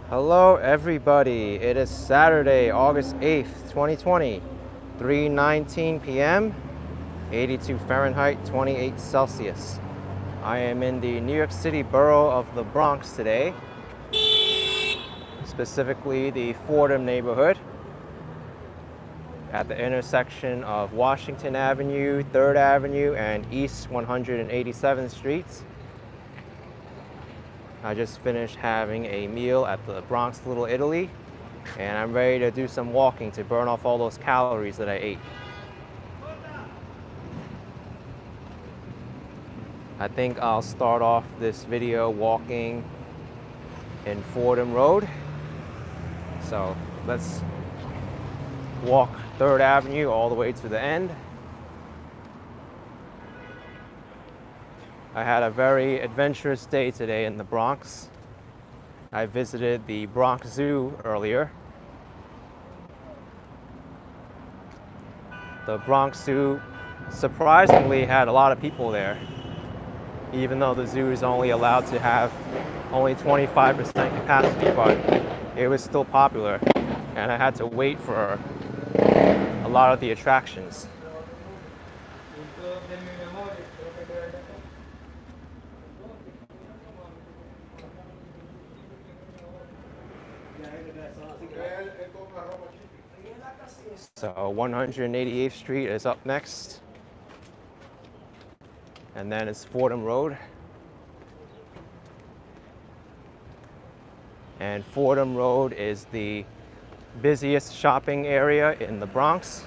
Hello everybody, it is Saturday, August 8th, 2020, 3:19 p.m., 82 Fahrenheit, 28 Celsius. I am in the New York City borough of the Bronx today, specifically the Fordham neighborhood, at the intersection of Washington Avenue, 3rd Avenue, and East 187th Streets. I just finished having a meal at the Bronx Little Italy, and I'm ready to do some walking to burn off all those calories that I ate. I think I'll start off this video walking in Fordham Road. So let's walk 3rd Avenue all the way to the end. I had a very adventurous day today in the Bronx. I visited the Bronx Zoo earlier. The Bronx Zoo surprisingly had a lot of people there, even though the zoo is only allowed to have only 25% capacity, but it was still popular, and I had to wait for a lot of the attractions. So 188th Street is up next, and then it's Fordham Road. And Fordham Road is the busiest shopping area in the Bronx.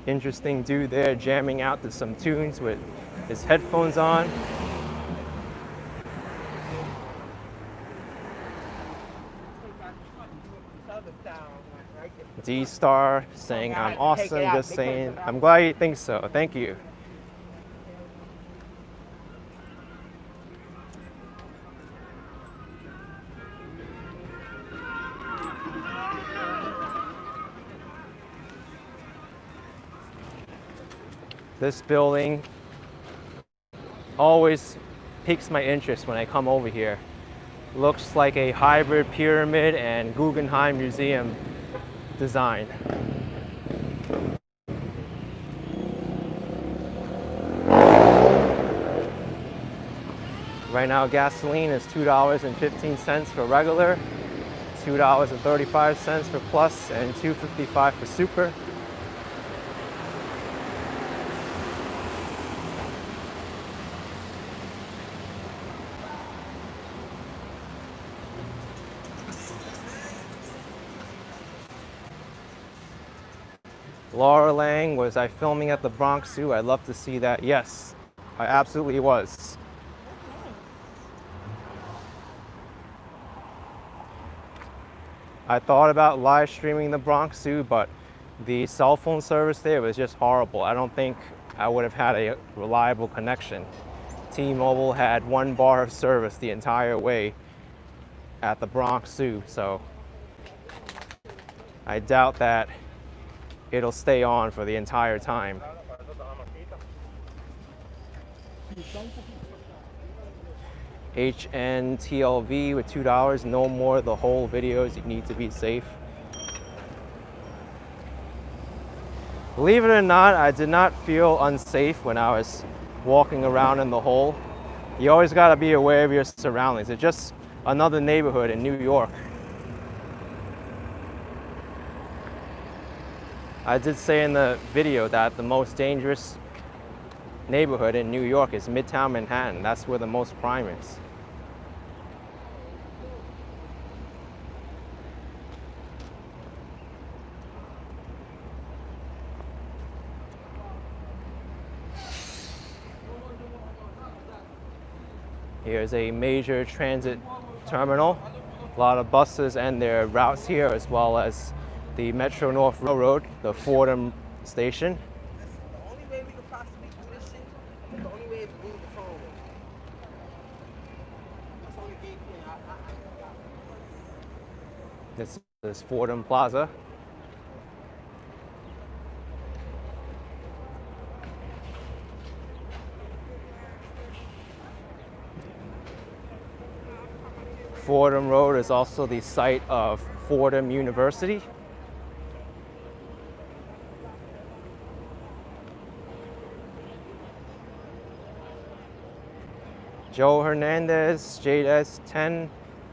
Interesting dude there jamming out to some tunes with his headphones on. D-Star saying I'm awesome, just saying I'm glad you think so. Thank you. This building always piques my interest when I come over here. Looks like a hybrid pyramid and Guggenheim Museum design. Right now gasoline is $2.15 for regular, $2.35 for plus, and $2.55 for super. Laura Lang, was I filming at the Bronx Zoo? I'd love to see that. Yes, I absolutely was. I thought about live streaming the Bronx Zoo, but the cell phone service there was just horrible. I don't think I would have had a reliable connection. T-Mobile had 1 bar of service the entire way at the Bronx Zoo, so I doubt that it'll stay on for the entire time. HNTLV with $2, no more of the whole videos, you need to be safe. Believe it or not, I did not feel unsafe when I was walking around in the hole. You always gotta be aware of your surroundings. It's just another neighborhood in New York. I did say in the video that the most dangerous neighborhood in New York is Midtown Manhattan. That's where the most crime is. Here's a major transit terminal. A lot of buses and their routes here, as well as the Metro North Railroad, the Fordham station. The only way we could possibly do this shit is the only way is to move the phone. That's the only game plan. This is Fordham Plaza. Fordham Road is also the site of Fordham University. Joe Hernandez, JS10,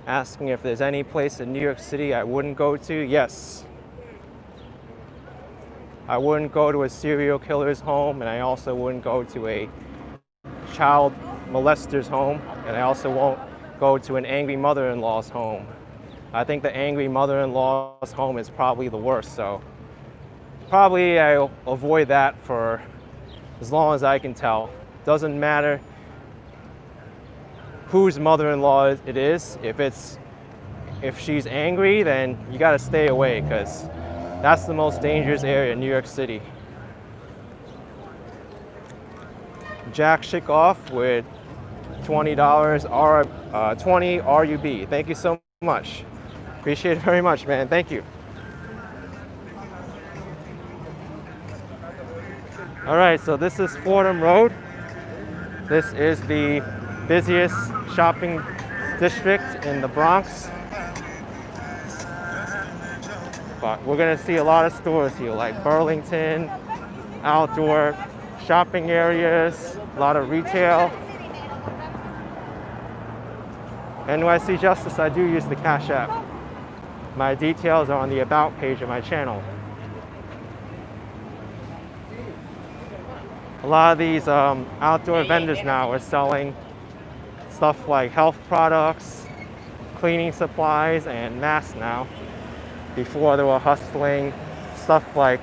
asking if there's any place in New York City I wouldn't go to. Yes. I wouldn't go to a serial killer's home, and I also wouldn't go to a child molester's home, and I also won't go to an angry mother-in-law's home. I think the angry mother-in-law's home is probably the worst, so probably I'll avoid that for as long as I can tell. Doesn't matter whose mother-in-law it is. If she's angry, then you gotta stay away, because that's the most dangerous area in New York City. Jack Shickoff with $20 20 RUB. Thank you so much. Appreciate it very much, man. Thank you. All right, so this is Fordham Road. This is the busiest shopping district in the Bronx. But we're gonna see a lot of stores here, like Burlington, outdoor shopping areas, a lot of retail. NYC Justice, I do use the Cash App. My details are on the About page of my channel. A lot of these outdoor vendors now are selling stuff like health products, cleaning supplies, and masks now. Before they were hustling stuff like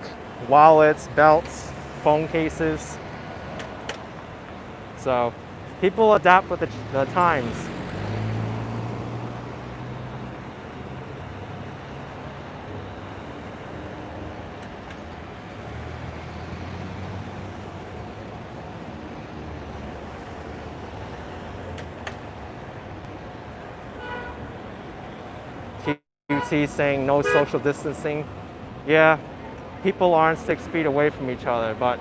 wallets, belts, phone cases. So people adapt with the times. QT saying no social distancing. Yeah, people aren't 6 feet away from each other, but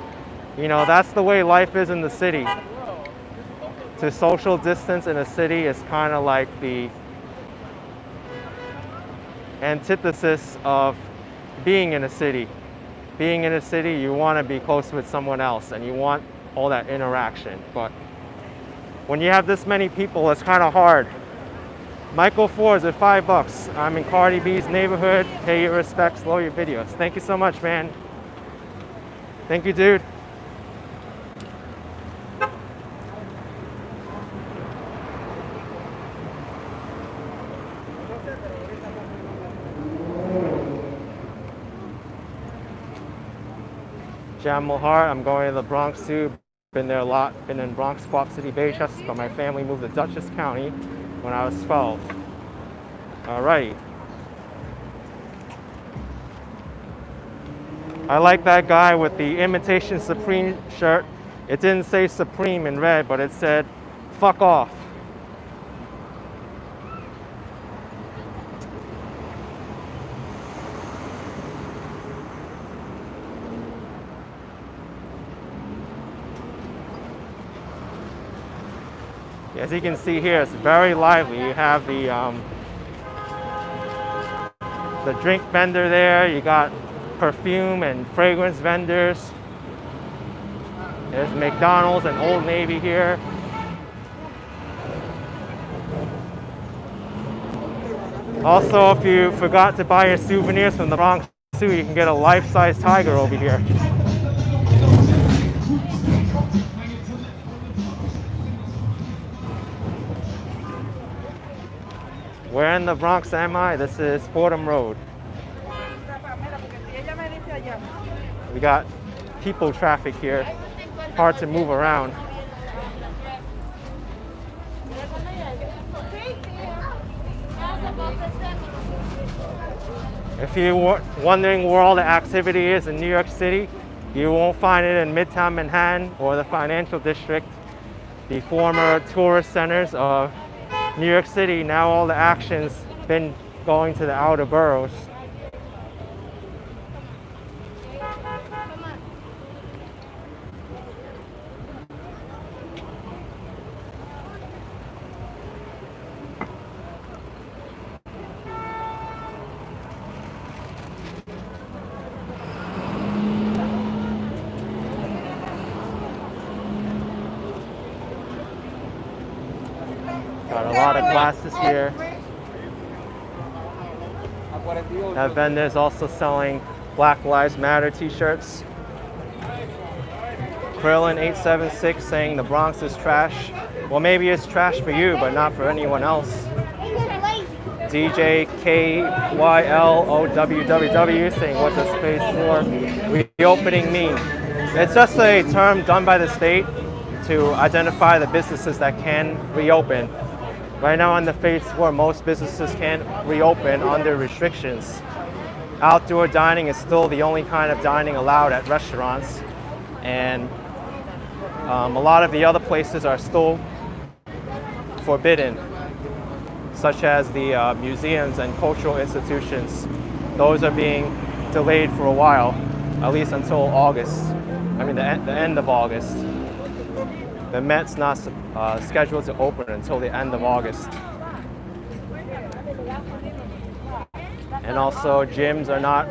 you know, that's the way life is in the city. To social distance in a city is kind of like the antithesis of being in a city. Being in a city, you want to be close with someone else and you want all that interaction. But when you have this many people, it's kind of hard. Michael Ford's at $5. I'm in Cardi B's neighborhood. Pay your respects, love your videos. Thank you so much, man. Thank you, dude. Jamal Hart, I'm going to the Bronx too. Been there a lot. Been in Bronx, Squawk City, Baychester, but my family moved to Dutchess County when I was 12. All right. I like that guy with the imitation Supreme shirt. It didn't say Supreme in red, but it said, fuck off. As you can see here, it's very lively. You have the drink vendor there. You got perfume and fragrance vendors. There's McDonald's and Old Navy here. Also, if you forgot to buy your souvenirs from the Bronx Zoo, you can get a life-size tiger over here. Where in the Bronx am I? This is Fordham Road. We got people traffic here. Hard to move around. If you're wondering where all the activity is in New York City, you won't find it in Midtown Manhattan or the financial district, the former tourist centers of New York City. Now all the action's been going to the outer boroughs. Got a lot of glasses here. That vendor is also selling Black Lives Matter t-shirts. Krillin 876 saying the Bronx is trash. Well, maybe it's trash for you, but not for anyone else. DJ KYLOWWW saying what does phase 4 reopening mean? It's just a term done by the state to identify the businesses that can reopen. Right now on the phase 4, most businesses can't reopen under restrictions. Outdoor dining is still the only kind of dining allowed at restaurants, and a lot of the other places are still forbidden, such as the museums and cultural institutions. Those are being delayed for a while, at least until August. I mean, the end of August. The Met's not scheduled to open until the end of August. And also, gyms are not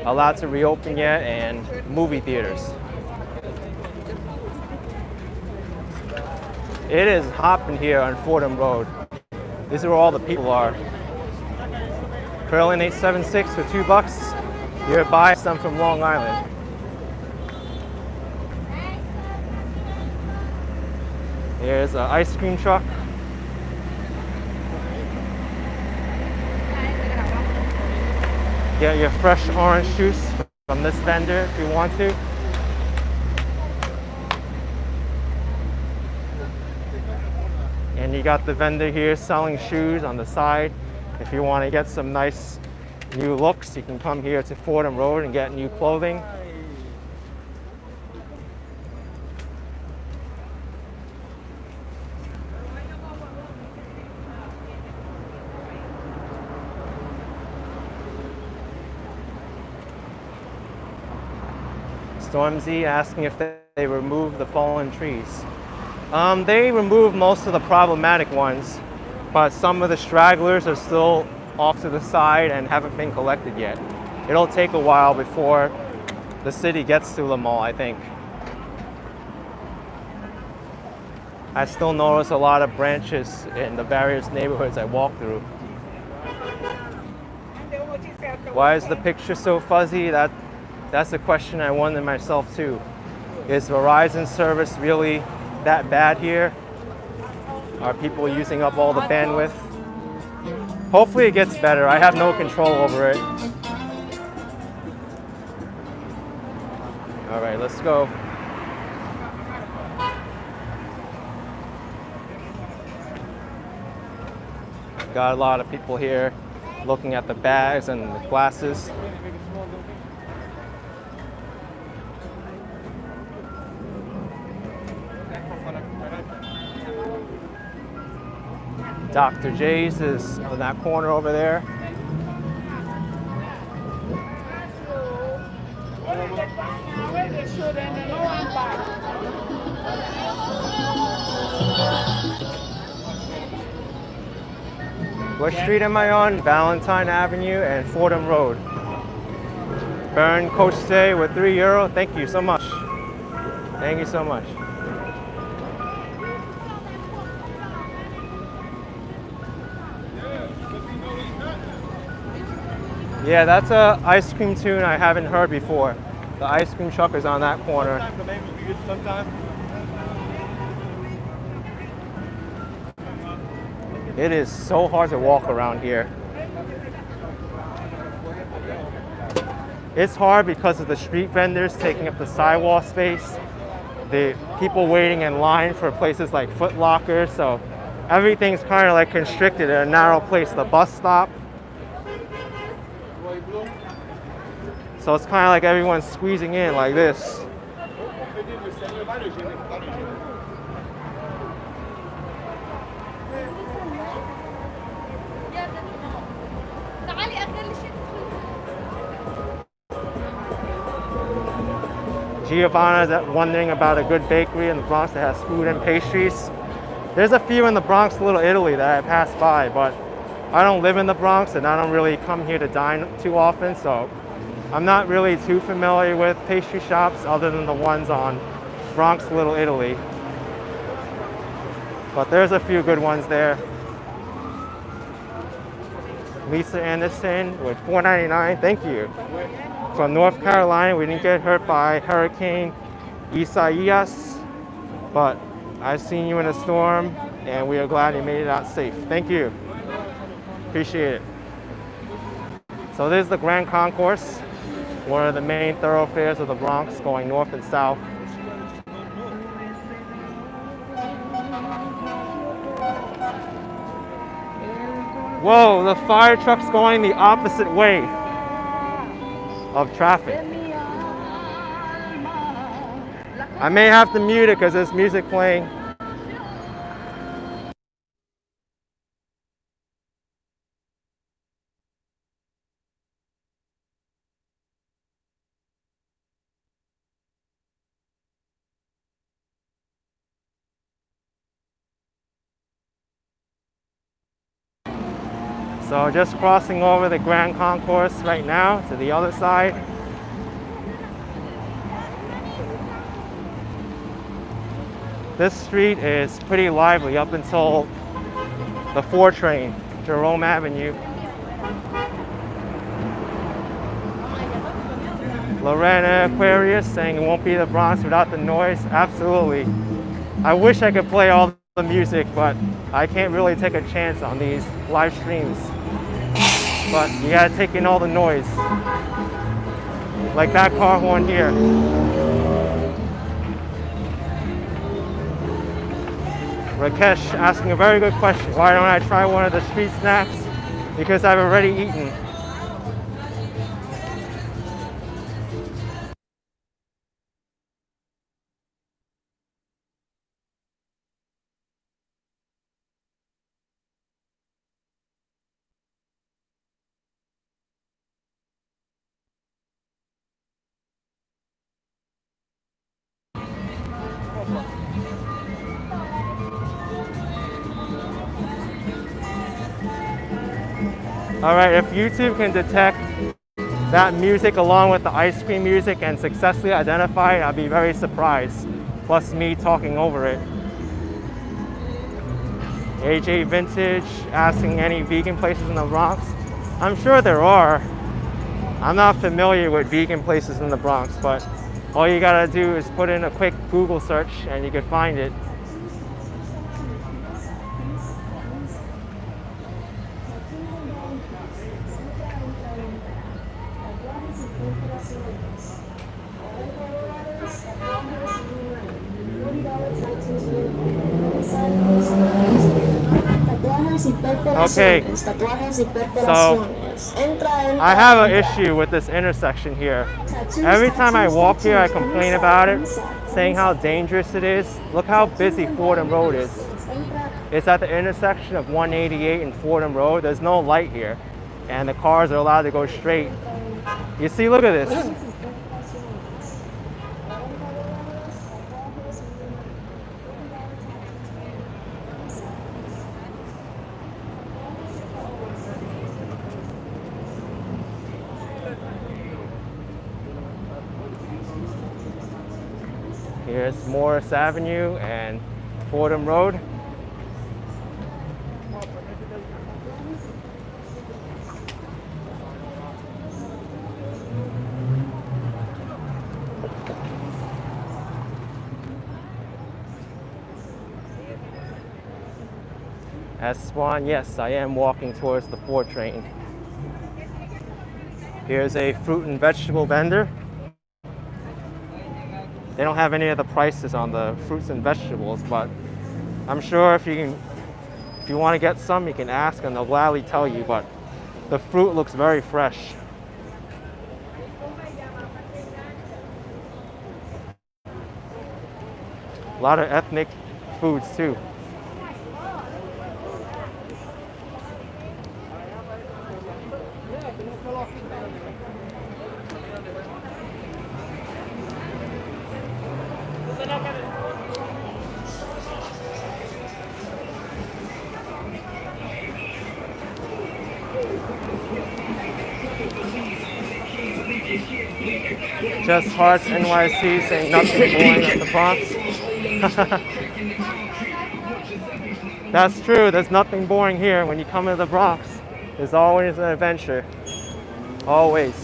allowed to reopen yet, and movie theaters. It is hopping here on Fordham Road. This is where all the people are. Cortlandt 876 for $2. You're buying some from Long Island. Here's an ice cream truck. Get your fresh orange juice from this vendor if you want to. And you got the vendor here selling shoes on the side. If you want to get some nice new looks, you can come here to Fordham Road and get new clothing. Stormzy asking if they remove the fallen trees. They remove most of the problematic ones, but some of the stragglers are still off to the side and haven't been collected yet. It'll take a while before the city gets to them all, I think. I still notice a lot of branches in the various neighborhoods I walk through. Why is the picture so fuzzy? That's a question I wonder myself too. Is Verizon service really that bad here? Are people using up all the bandwidth? Hopefully it gets better. I have no control over it. All right, let's go. Got a lot of people here looking at the bags and the glasses. Dr. J's is in that corner over there. What street am I on? Valentine Avenue and Fordham Road. Burn Coach Day with €3. Thank you so much. Thank you so much. Yeah, that's a ice cream tune I haven't heard before. The ice cream truck is on that corner. It is so hard to walk around here. It's hard because of the street vendors taking up the sidewalk space, the people waiting in line for places like Foot Locker, so everything's kind of like constricted in a narrow place. The bus stop. So it's kind of like everyone's squeezing in like this. Giovanna's wondering about a good bakery in the Bronx that has food and pastries. There's a few in the Bronx, Little Italy, that I passed by, but I don't live in the Bronx and I don't really come here to dine too often, so I'm not really too familiar with pastry shops other than the ones on Bronx, Little Italy. But there's a few good ones there. Lisa Anderson with $4.99. Thank you. From North Carolina, we didn't get hurt by Hurricane Isaias, but I've seen you in a storm, and we are glad you made it out safe. Thank you. Appreciate it. So this is the Grand Concourse, one of the main thoroughfares of the Bronx, going north and south. Whoa, the fire truck's going the opposite way of traffic. I may have to mute it because there's music playing. So just crossing over the Grand Concourse right now to the other side. This street is pretty lively up until the 4 train, Jerome Avenue. Lorena Aquarius saying it won't be the Bronx without the noise. Absolutely. I wish I could play all the music, but I can't really take a chance on these live streams. But you gotta take in all the noise. Like that car horn here. Rakesh asking a very good question. Why don't I try one of the street snacks? Because I've already eaten. All right, if YouTube can detect that music along with the ice cream music and successfully identify it, I'd be very surprised. Plus me talking over it. AJ Vintage asking any vegan places in the Bronx. I'm sure there are. I'm not familiar with vegan places in the Bronx, but all you gotta do is put in a quick Google search and you can find it. Okay, so I have an issue with this intersection here. Every time I walk here, I complain about it, saying how dangerous it is. Look how busy Fordham Road is. It's at the intersection of 188 and Fordham Road. There's no light here, and the cars are allowed to go straight. You see, look at this. Here's Morris Avenue and Fordham Road. S1, yes, I am walking towards the 4 train. Here's a fruit and vegetable vendor. They don't have any of the prices on the fruits and vegetables, but I'm sure if you want to get some, you can ask and they'll gladly tell you, but the fruit looks very fresh. A lot of ethnic foods too. Just Hearts NYC saying nothing boring at the Bronx. That's true, there's nothing boring here when you come to the Bronx. It's always an adventure. Always.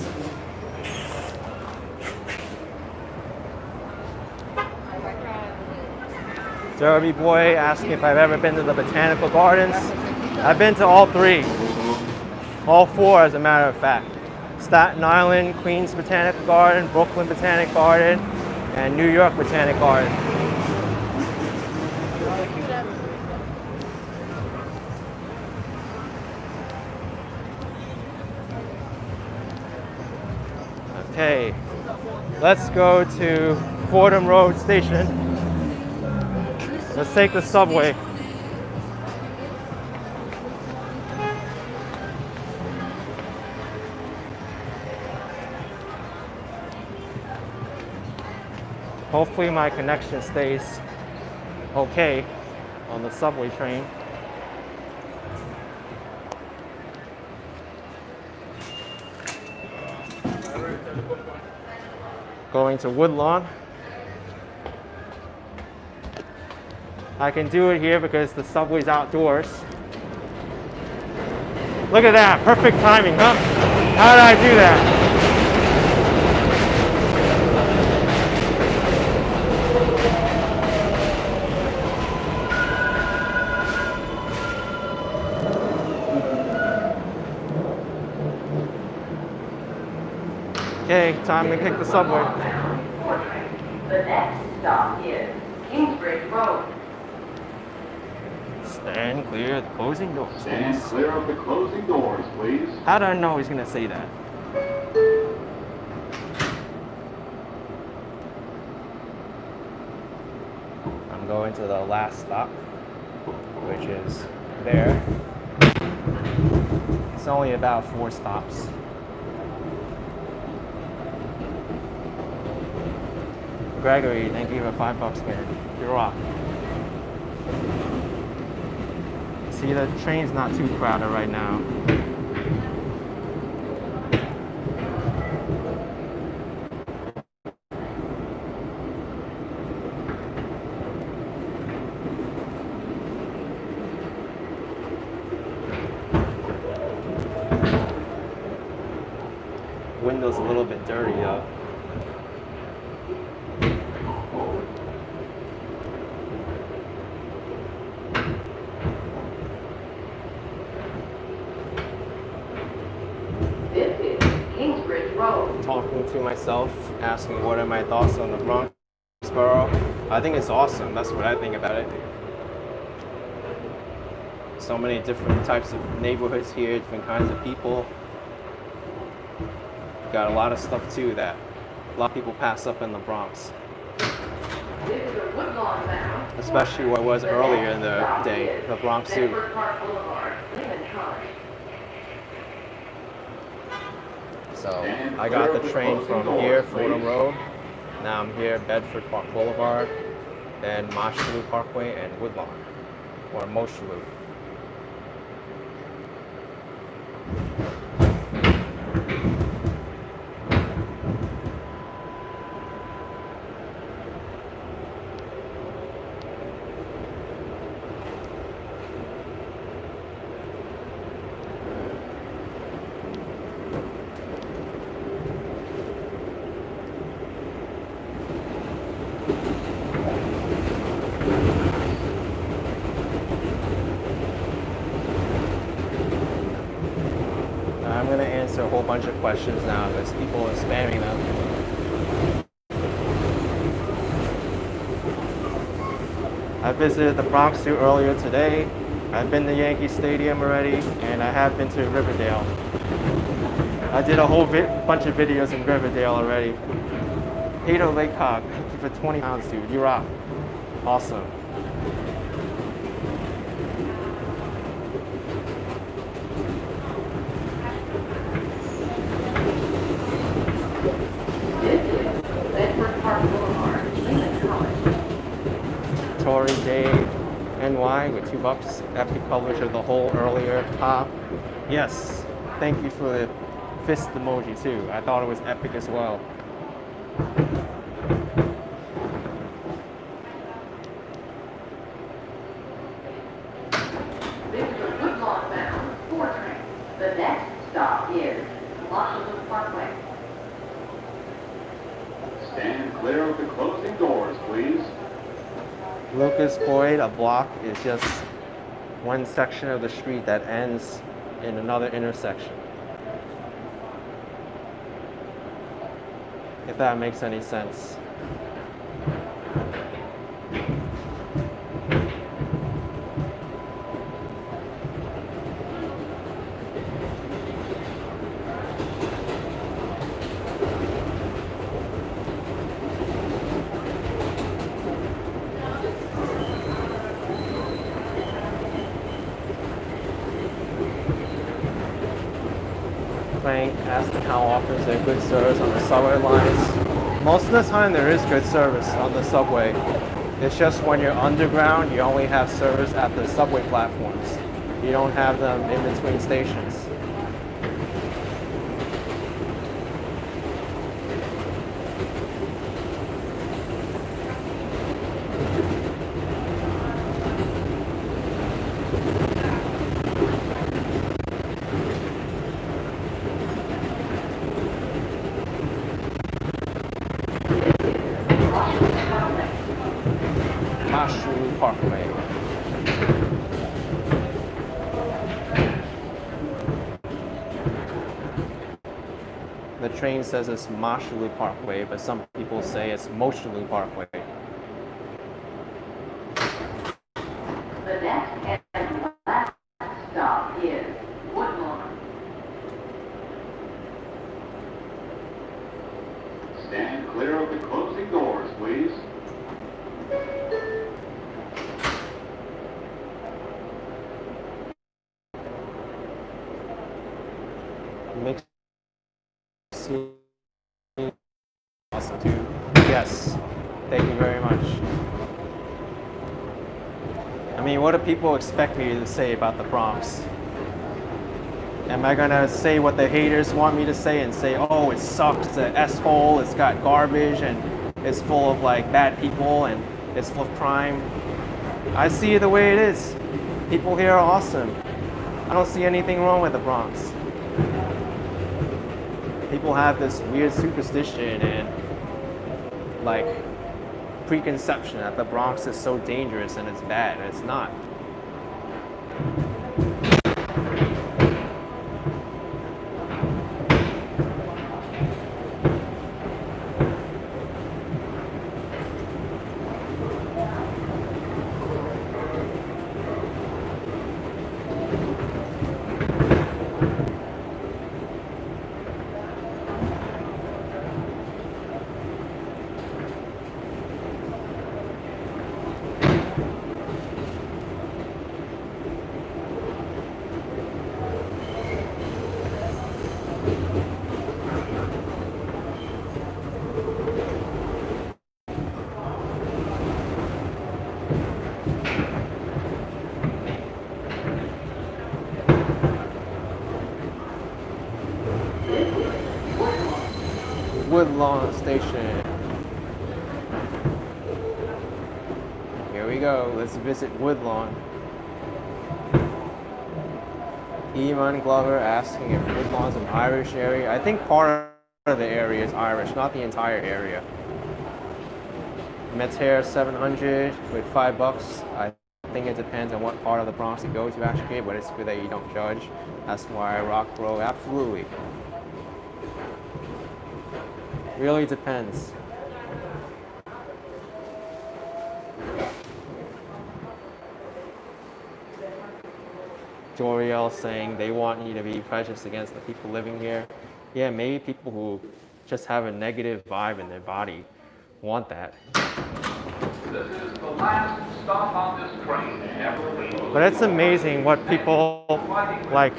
Derby boy asking if I've ever been to the botanical gardens. I've been to all three. All four, as a matter of fact. Staten Island, Queens Botanical Garden, Brooklyn Botanic Garden, and New York Botanic Garden. Okay, let's go to Fordham Road station. Let's take the subway. Hopefully my connection stays okay on the subway train. Going to Woodlawn. I can do it here because the subway's outdoors. Look at that, perfect timing, huh? How did I do that? Okay, time to pick the subway. The next stop is Kingsbridge Road. Stand clear of the closing doors. Stand clear of the closing doors, please. How do I know he's gonna say that? I'm going to the last stop, which is there. It's only about 4 stops. Gregory, thank you for $5, man. You rock. See, the train's not too crowded right now. Window's a little bit dirty though. Talking to myself, asking what are my thoughts on the Bronx Borough. I think it's awesome. That's what I think about it. So many different types of neighborhoods here, different kinds of people. Got a lot of stuff too that a lot of people pass up in the Bronx. Especially what was earlier in the day, the Bronx Zoo. So I got the train from here, Fordham Road. Now I'm here, Bedford Park Boulevard, then Mosholu Parkway and Woodlawn, or Mosholu. I'm going to answer a whole bunch of questions now because people are spamming them. I visited the Bronx Zoo earlier today. I've been to Yankee Stadium already, and I have been to Riverdale. I did a whole bunch of videos in Riverdale already. Peter Laycock, thank you for 20 pounds, dude. You rock. Awesome. Tory J NY with $2. Epic coverage of the whole earlier pop. Yes, thank you for the fist emoji too. I thought it was epic as well. This is a Woodlawn bound 4 train. The Lucas Boyd, a block is just one section of the street that ends in another intersection. If that makes any sense. Frank asking how often is there good service on the subway lines. Most of the time there is good service on the subway. It's just when you're underground, you only have service at the subway platforms. You don't have them in between stations. Parkway. The train says it's Mashalou Parkway, but some people say it's Moshalou Parkway. The next and last stop is Woodlawn. Stand clear of the closing doors, please. Makes you awesome too. Yes, thank you very much. I mean, what do people expect me to say about the Bronx? Am I gonna say what the haters want me to say and say, oh, it sucks, it's an S-hole, it's got garbage and it's full of like bad people and it's full of crime? I see it the way it is. People here are awesome. I don't see anything wrong with the Bronx. People have this weird superstition and like preconception that the Bronx is so dangerous and it's bad, and it's not. Woodlawn Station. Here we go. Let's visit Woodlawn. Eamon Glover asking if Woodlawn's an Irish area. I think part of the area is Irish, not the entire area. Metair 700 with $5. I think it depends on what part of the Bronx you go to actually, but it's good that you don't judge. That's why Rock Row, absolutely. Really depends. Joriel saying they want you to be prejudiced against the people living here. Yeah, maybe people who just have a negative vibe in their body want that. This is the last stop on this train. But it's amazing what people like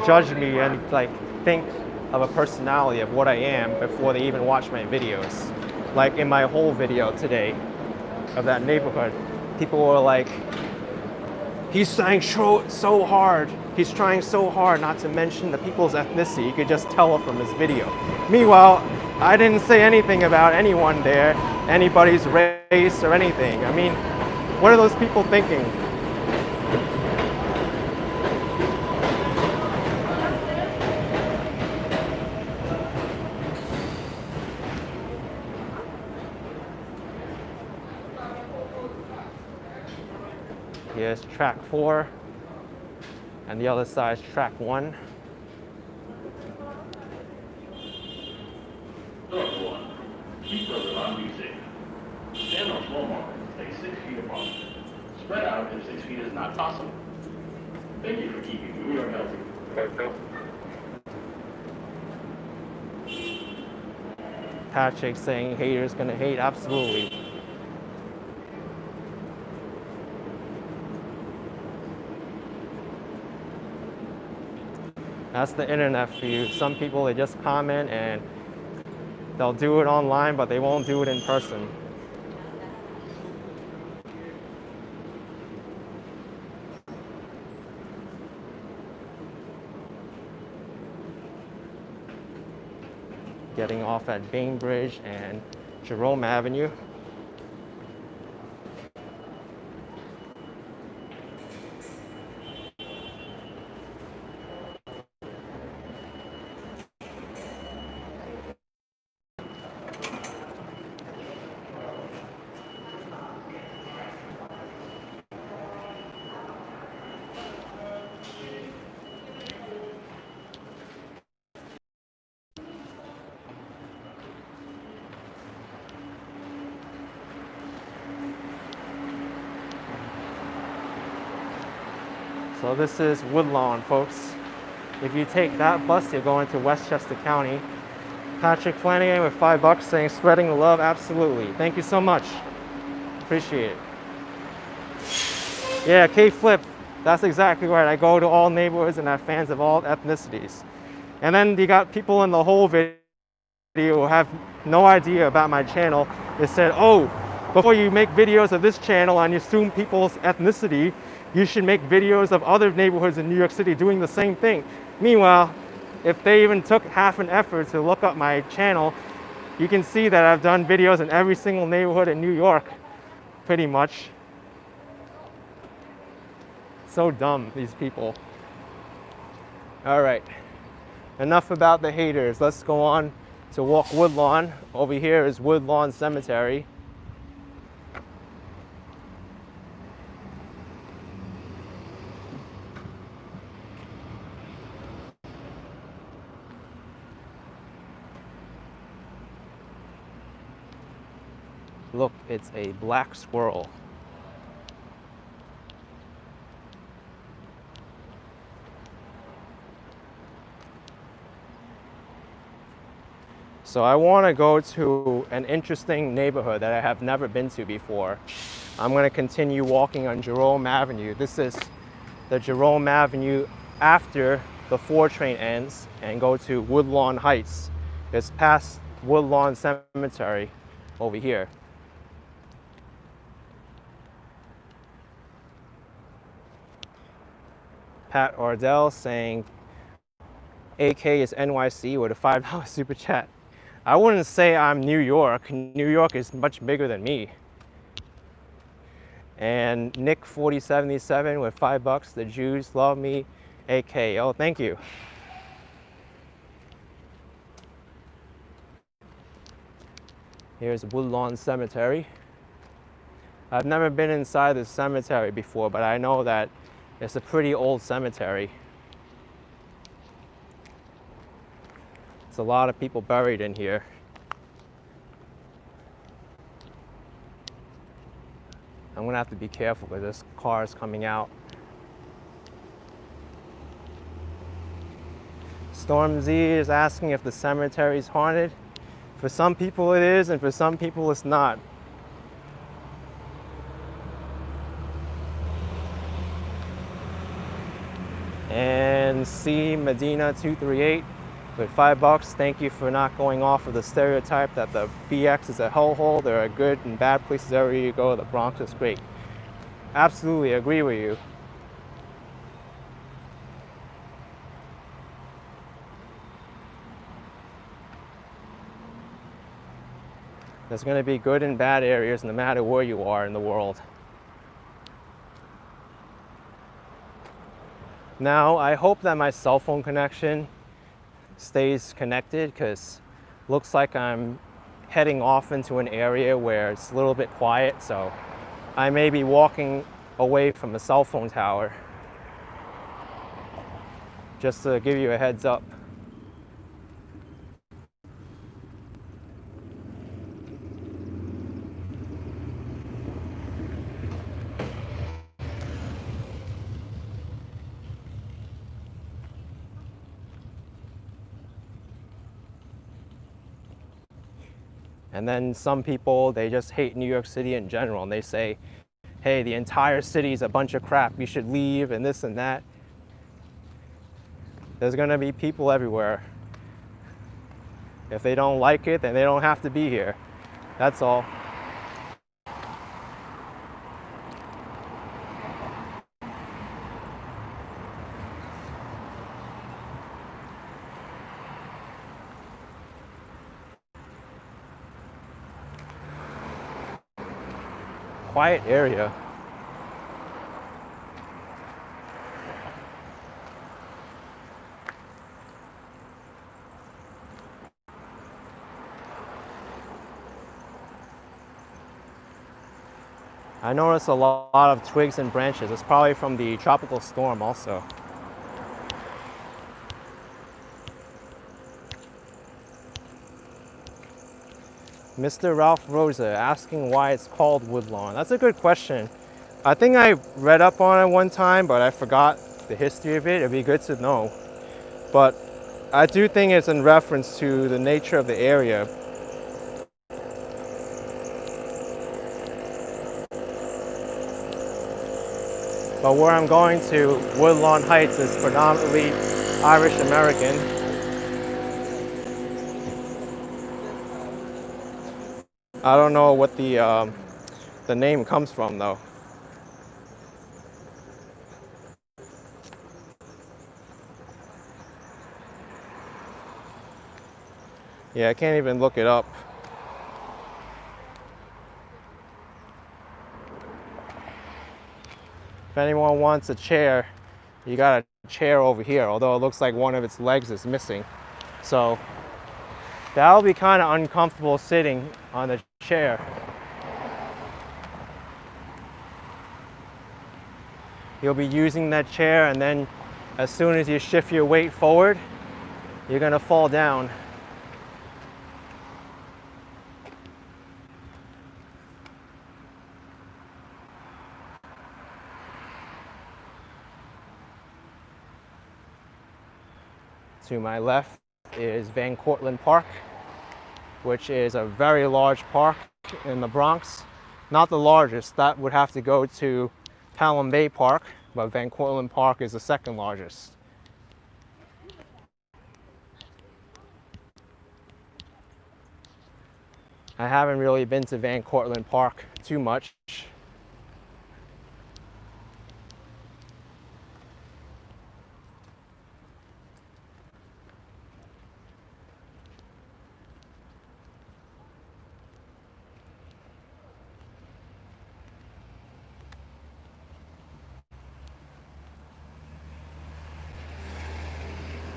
judge me and like think of a personality of what I am before they even watch my videos. Like in my whole video today of that neighborhood, people were like, he's trying so hard. He's trying so hard not to mention the people's ethnicity. You could just tell it from his video. Meanwhile, I didn't say anything about anyone there, anybody's race or anything. I mean, what are those people thinking? Here's track 4, and the other side is track 1. Dog 1. Keep further on, be safe. Stand on floor markers, stay 6 feet apart. Spread out if 6 feet is not possible. Thank you for keeping New York healthy. Patrick saying haters gonna hate, absolutely. That's the internet for you. Some people, they just comment and they'll do it online, but they won't do it in person. Getting off at Bainbridge and Jerome Avenue. So this is Woodlawn, folks. If you take that bus, you're going to Westchester County. Patrick Flanagan with $5 saying spreading the love, absolutely. Thank you so much. Appreciate it. Yeah, K-Flip, that's exactly right. I go to all neighborhoods and have fans of all ethnicities. And then you got people in the whole video who have no idea about my channel. They said, oh, before you make videos of this channel and you assume people's ethnicity, you should make videos of other neighborhoods in New York City doing the same thing. Meanwhile, if they even took half an effort to look up my channel, you can see that I've done videos in every single neighborhood in New York, pretty much. So dumb, these people. All right, enough about the haters. Let's go on to walk Woodlawn. Over here is Woodlawn Cemetery. Look, it's a black squirrel. So I want to go to an interesting neighborhood that I have never been to before. I'm going to continue walking on Jerome Avenue. This is the Jerome Avenue after the 4 train ends and go to Woodlawn Heights. It's past Woodlawn Cemetery over here. Pat Ardell saying AK is NYC with a $5 super chat. I wouldn't say I'm New York. New York is much bigger than me. And Nick 4077 with $5. The Jews love me. AK. Oh, thank you. Here's Woodlawn Cemetery. I've never been inside this cemetery before, but I know that it's a pretty old cemetery. It's a lot of people buried in here. I'm gonna have to be careful because this car is coming out. Storm Z is asking if the cemetery is haunted. For some people it is, and for some people it's not. And C Medina 238 with $5. Thank you for not going off of the stereotype that the BX is a hellhole. There are good and bad places everywhere you go. The Bronx is great. Absolutely agree with you. There's going to be good and bad areas no matter where you are in the world. Now, I hope that my cell phone connection stays connected because looks like I'm heading off into an area where it's a little bit quiet, so I may be walking away from a cell phone tower. Just to give you a heads up. And then some people, they just hate New York City in general, and they say, hey, the entire city is a bunch of crap, you should leave, and this and that. There's gonna be people everywhere. If they don't like it, then they don't have to be here. That's all. Quiet area. I noticed a lot of twigs and branches. It's probably from the tropical storm also. Mr. Ralph Rosa asking why it's called Woodlawn. That's a good question. I think I read up on it one time, but I forgot the history of it. It'd be good to know. But I do think it's in reference to the nature of the area. But where I'm going to, Woodlawn Heights, is predominantly Irish American. I don't know what the name comes from though. Yeah, I can't even look it up. If anyone wants a chair, you got a chair over here, although it looks like one of its legs is missing. So that'll be kind of uncomfortable sitting on the chair. You'll be using that chair, and then as soon as you shift your weight forward, you're gonna fall down. To my left is Cortlandt Park, which is a very large park in the Bronx. Not the largest, that would have to go to Pelham Bay Park, but Cortlandt Park is the second largest. I haven't really been to Cortlandt Park too much.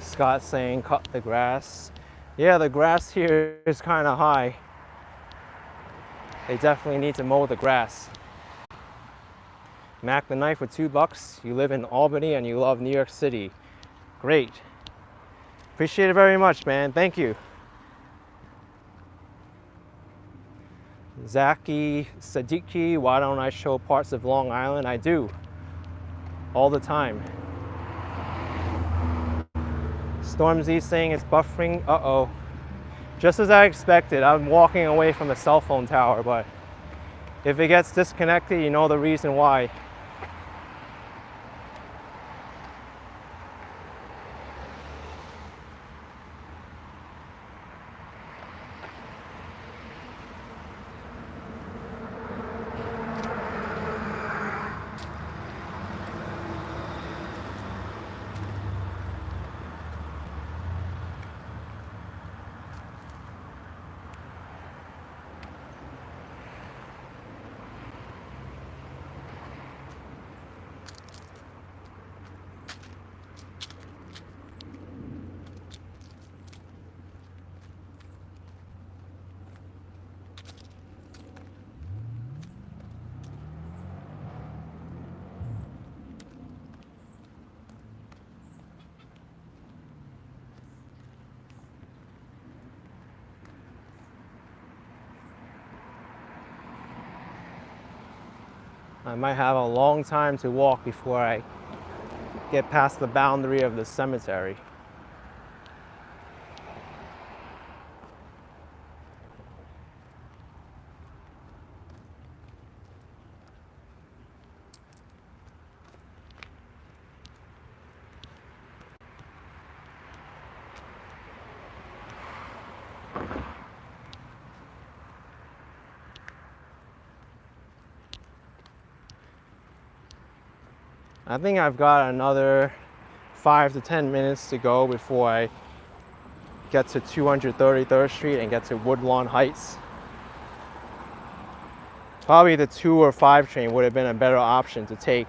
Scott saying cut the grass. Yeah, the grass here is kind of high. They definitely need to mow the grass. Mac the Knife with $2. You live in Albany and you love New York City. Great. Appreciate it very much, man. Thank you. Zaki Sadiki, why don't I show parts of Long Island? I do. All the time. Stormzy saying it's buffering. Uh-oh. Just as I expected, I'm walking away from a cell phone tower, but if it gets disconnected, you know the reason why. I might have a long time to walk before I get past the boundary of the cemetery. I think I've got another 5 to 10 minutes to go before I get to 233rd Street and get to Woodlawn Heights. Probably the 2 or 5 train would have been a better option to take.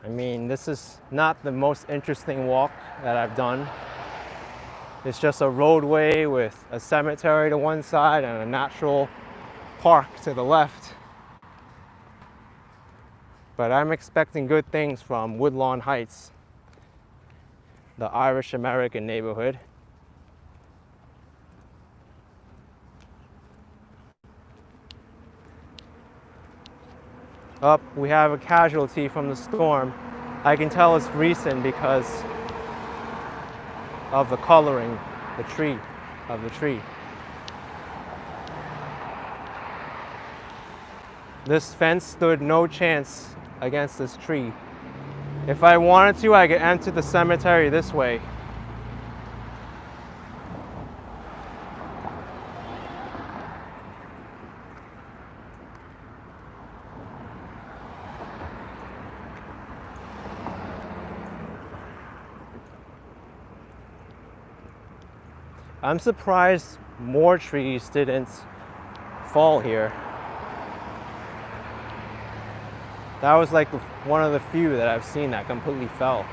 I mean, this is not the most interesting walk that I've done. It's just a roadway with a cemetery to one side and a natural park to the left. But I'm expecting good things from Woodlawn Heights, the Irish American neighborhood. Up, we have a casualty from the storm. I can tell it's recent because of the coloring, the tree. This fence stood no chance against this tree. If I wanted to, I could enter the cemetery this way. I'm surprised more trees didn't fall here. That was like one of the few that I've seen that completely fell.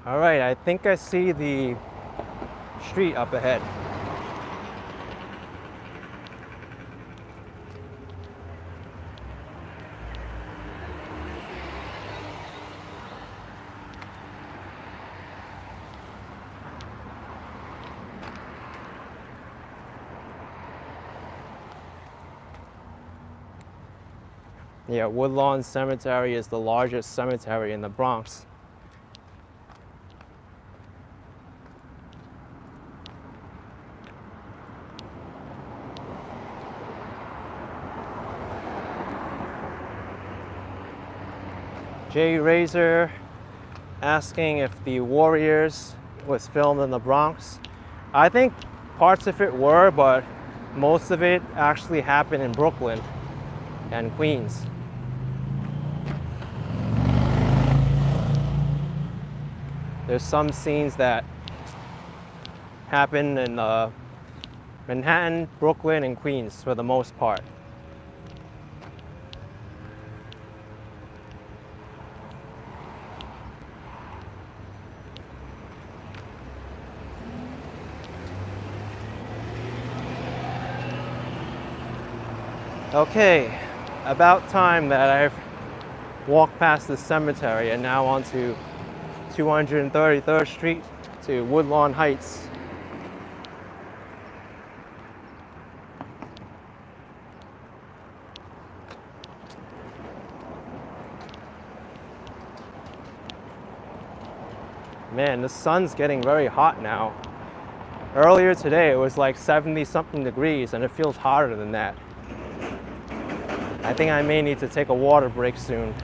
All right, I think I see the street up ahead. Yeah, Woodlawn Cemetery is the largest cemetery in the Bronx. Jay Razor asking if The Warriors was filmed in the Bronx. I think parts of it were, but most of it actually happened in Brooklyn and Queens. There's some scenes that happen in Manhattan, Brooklyn, and Queens for the most part. Okay, about time that I've walked past the cemetery and now onto 233rd Street to Woodlawn Heights. Man, the sun's getting very hot now. Earlier today it was like 70 something degrees and it feels hotter than that. I think I may need to take a water break soon.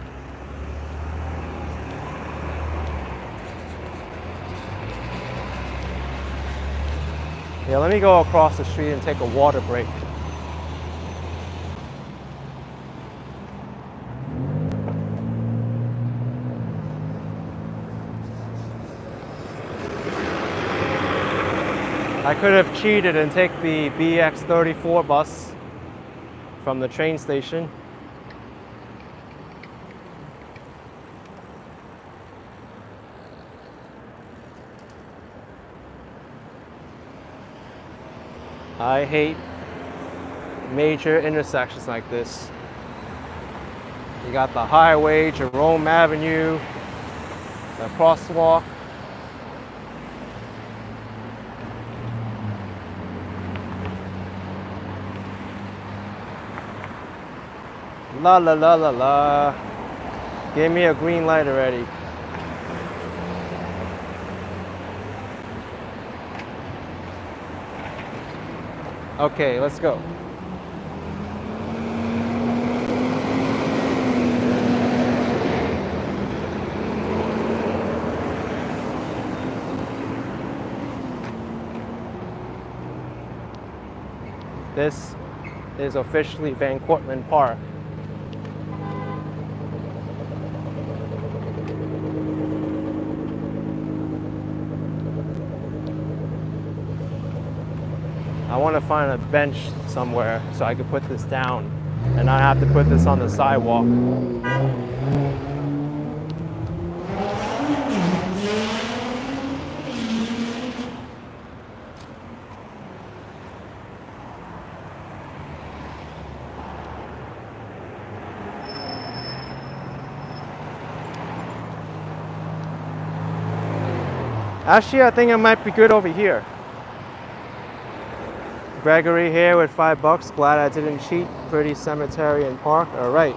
Yeah, let me go across the street and take a water break. I could have cheated and take the BX34 bus from the train station. I hate major intersections like this. You got the highway, Jerome Avenue, the crosswalk. La la la la la. Give me a green light already. Okay, let's go. This is officially Cortlandt Park. I want to find a bench somewhere so I could put this down and not have to put this on the sidewalk. Actually, I think it might be good over here. Gregory here with $5. Glad I didn't cheat. Pretty cemetery and park. All right.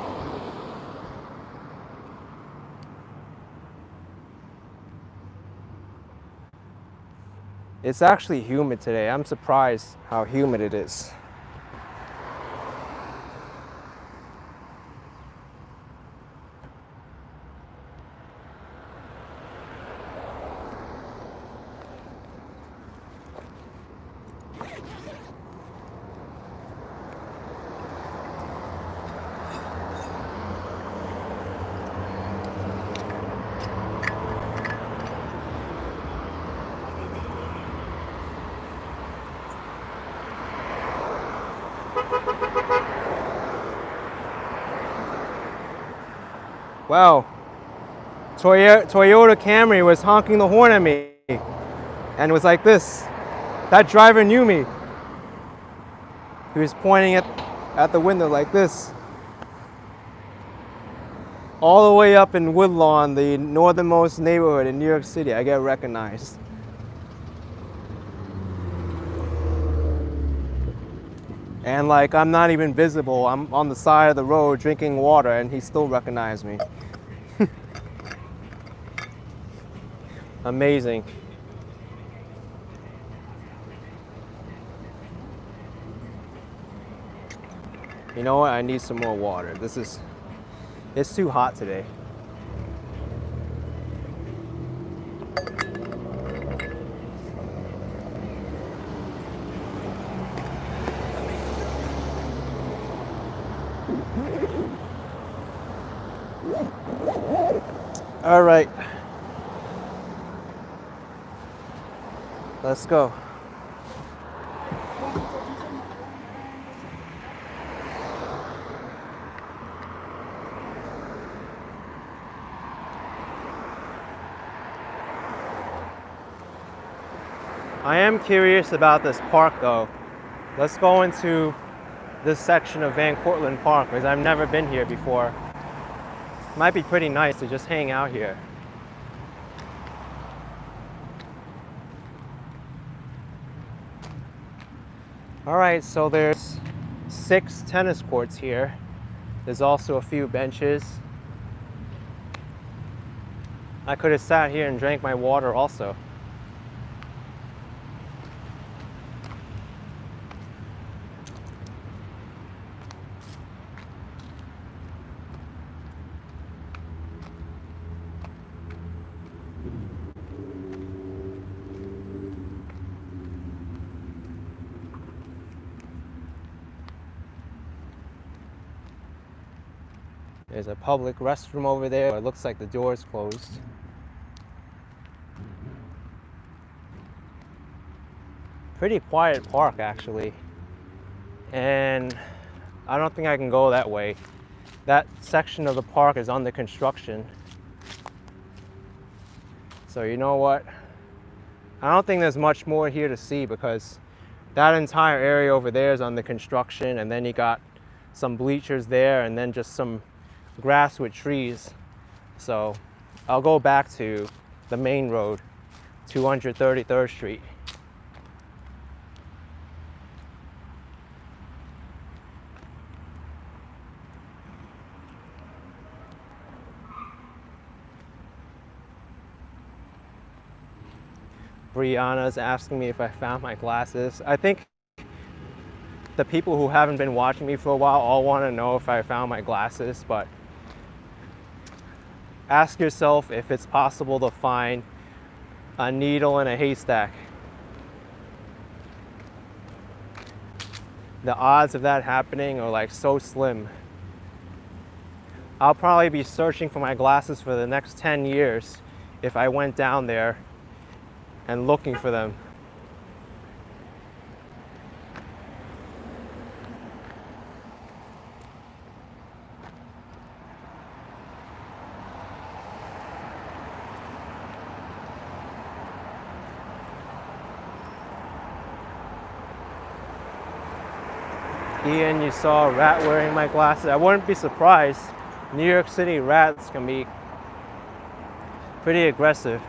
It's actually humid today. I'm surprised how humid it is. Wow, Toyota Camry was honking the horn at me and was like this. That driver knew me. He was pointing at the window like this. All the way up in Woodlawn, the northernmost neighborhood in New York City, I get recognized. And like, I'm not even visible. I'm on the side of the road drinking water and he still recognized me. Amazing. You know what? I need some more water. It's too hot today. All right. Let's go. I am curious about this park though. Let's go into this section of Cortlandt Park because I've never been here before. Might be pretty nice to just hang out here. All right, so there's 6 tennis courts here. There's also a few benches. I could have sat here and drank my water also. There's a public restroom over there. It looks like the door is closed. Pretty quiet park, actually. And I don't think I can go that way. That section of the park is under construction. So you know what? I don't think there's much more here to see because that entire area over there is under construction, and then you got some bleachers there and then just some grass with trees. So I'll go back to the main road, 233rd Street. Brianna's asking me if I found my glasses. I think the people who haven't been watching me for a while all want to know if I found my glasses, but ask yourself if it's possible to find a needle in a haystack. The odds of that happening are like so slim. I'll probably be searching for my glasses for the next 10 years if I went down there and looking for them. Ian, you saw a rat wearing my glasses. I wouldn't be surprised. New York City rats can be pretty aggressive.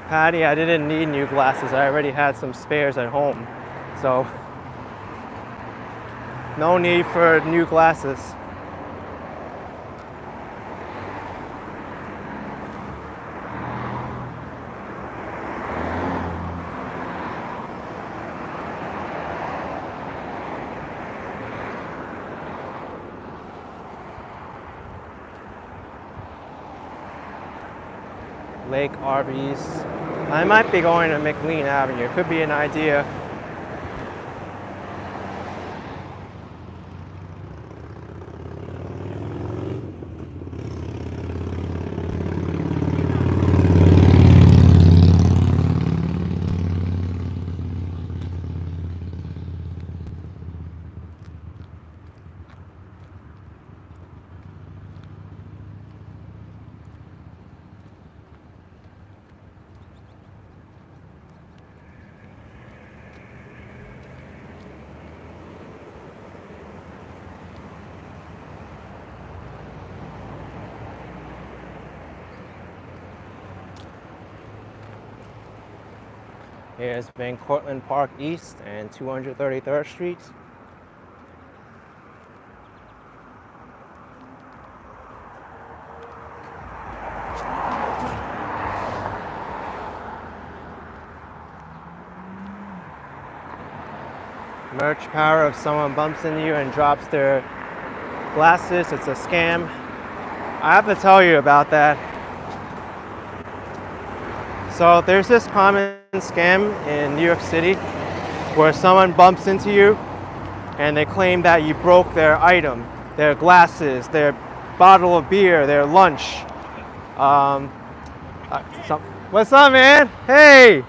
Patty, I didn't need new glasses. I already had some spares at home. So, no need for new glasses. Lake Arby's. I might be going to McLean Avenue. Could be an idea. Here's been Cortlandt Park East and 233rd Street. Merch power, if someone bumps into you and drops their glasses, it's a scam. I have to tell you about that. So there's this common scam in New York City where someone bumps into you and they claim that you broke their item, their glasses, their bottle of beer, their lunch. What's up, man? Hey,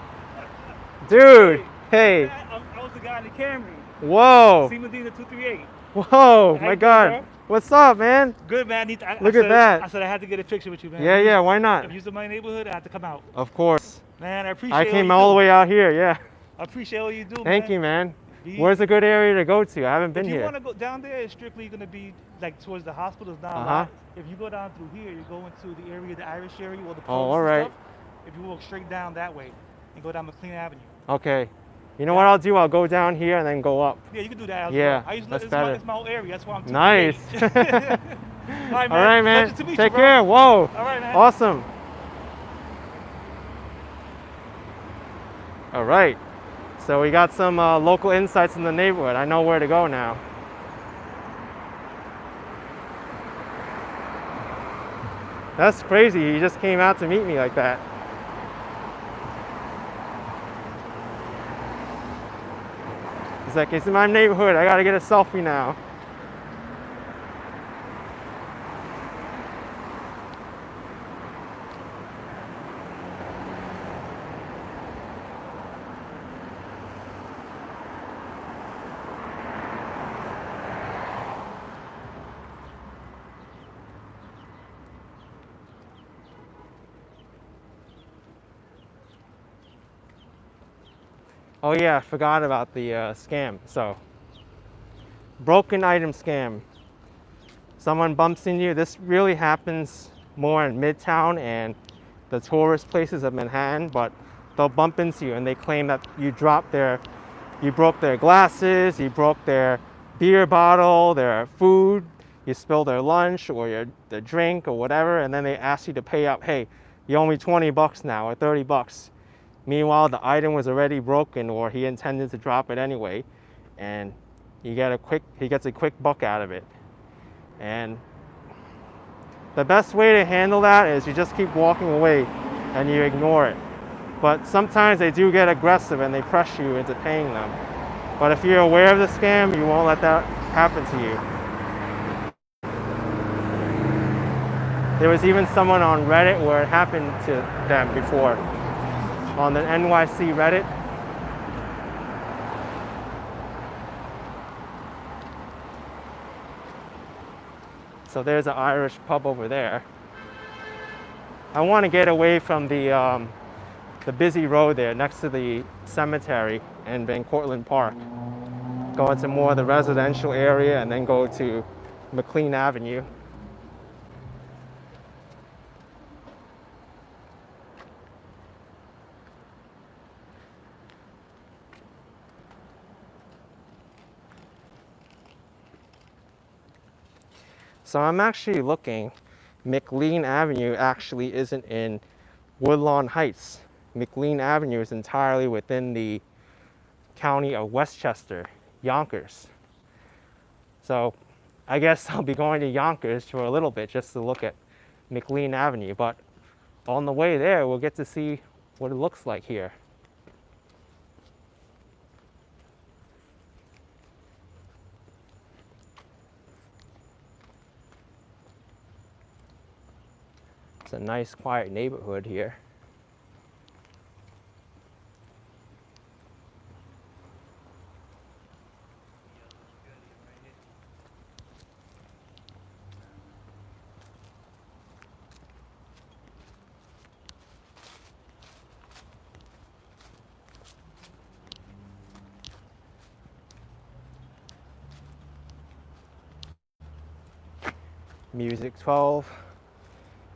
dude. Hey. I was the guy in the Camry. Whoa. C Medina 238. Whoa, How my you God. doing, bro? What's up, man? Good, man. Look at that. I said I had to get a picture with you, man. Yeah, why not? If you're in my neighborhood, I have to come out. Of course. Man, I appreciate I came all all you the do. way out here, yeah. I appreciate all you do, Thank man. you, man. Be- Where's a good area to go to? I haven't been If you here. want to go down there, it's strictly going to be like towards the hospitals down. Uh-huh. If you go down through here, you're going to the area, the Irish area, or the Oh, Polish all and right. stuff. If you walk straight down that way. and go down McLean Avenue. Okay. You know what I'll do? I'll go down here and then go up. Yeah, you can do that as Yeah, well. I used to, that's it's better. my whole area. That's why I'm too Nice. All right, man. All right, man. Pleasure to meet Take you, bro. care. Whoa. All right, man. Awesome. All right. So we got some local insights in the neighborhood. I know where to go now. That's crazy. He just came out to meet me like that. He's like, it's in my neighborhood. I gotta get a selfie now. Oh yeah, I forgot about the scam. So, broken item scam. Someone bumps into you. This really happens more in Midtown and the tourist places of Manhattan, but they'll bump into you and they claim that you broke their glasses, you broke their beer bottle, their food, you spilled their lunch or their drink or whatever, and then they ask you to pay up. Hey, you owe me 20 bucks now or 30 bucks. Meanwhile, the item was already broken or he intended to drop it anyway, and he gets a quick buck out of it. And the best way to handle that is you just keep walking away and you ignore it. But sometimes they do get aggressive and they press you into paying them. But if you're aware of the scam, you won't let that happen to you. There was even someone on Reddit where it happened to them before. On the NYC Reddit. So there's an Irish pub over there. I want to get away from the busy road there next to the cemetery and in Cortlandt Park. Go into more of the residential area and then go to McLean Avenue. So I'm actually looking, McLean Avenue actually isn't in Woodlawn Heights. McLean Avenue is entirely within the county of Westchester, Yonkers. So I guess I'll be going to Yonkers for a little bit just to look at McLean Avenue, but on the way there we'll get to see what it looks like here. It's a nice quiet neighborhood here. Music 12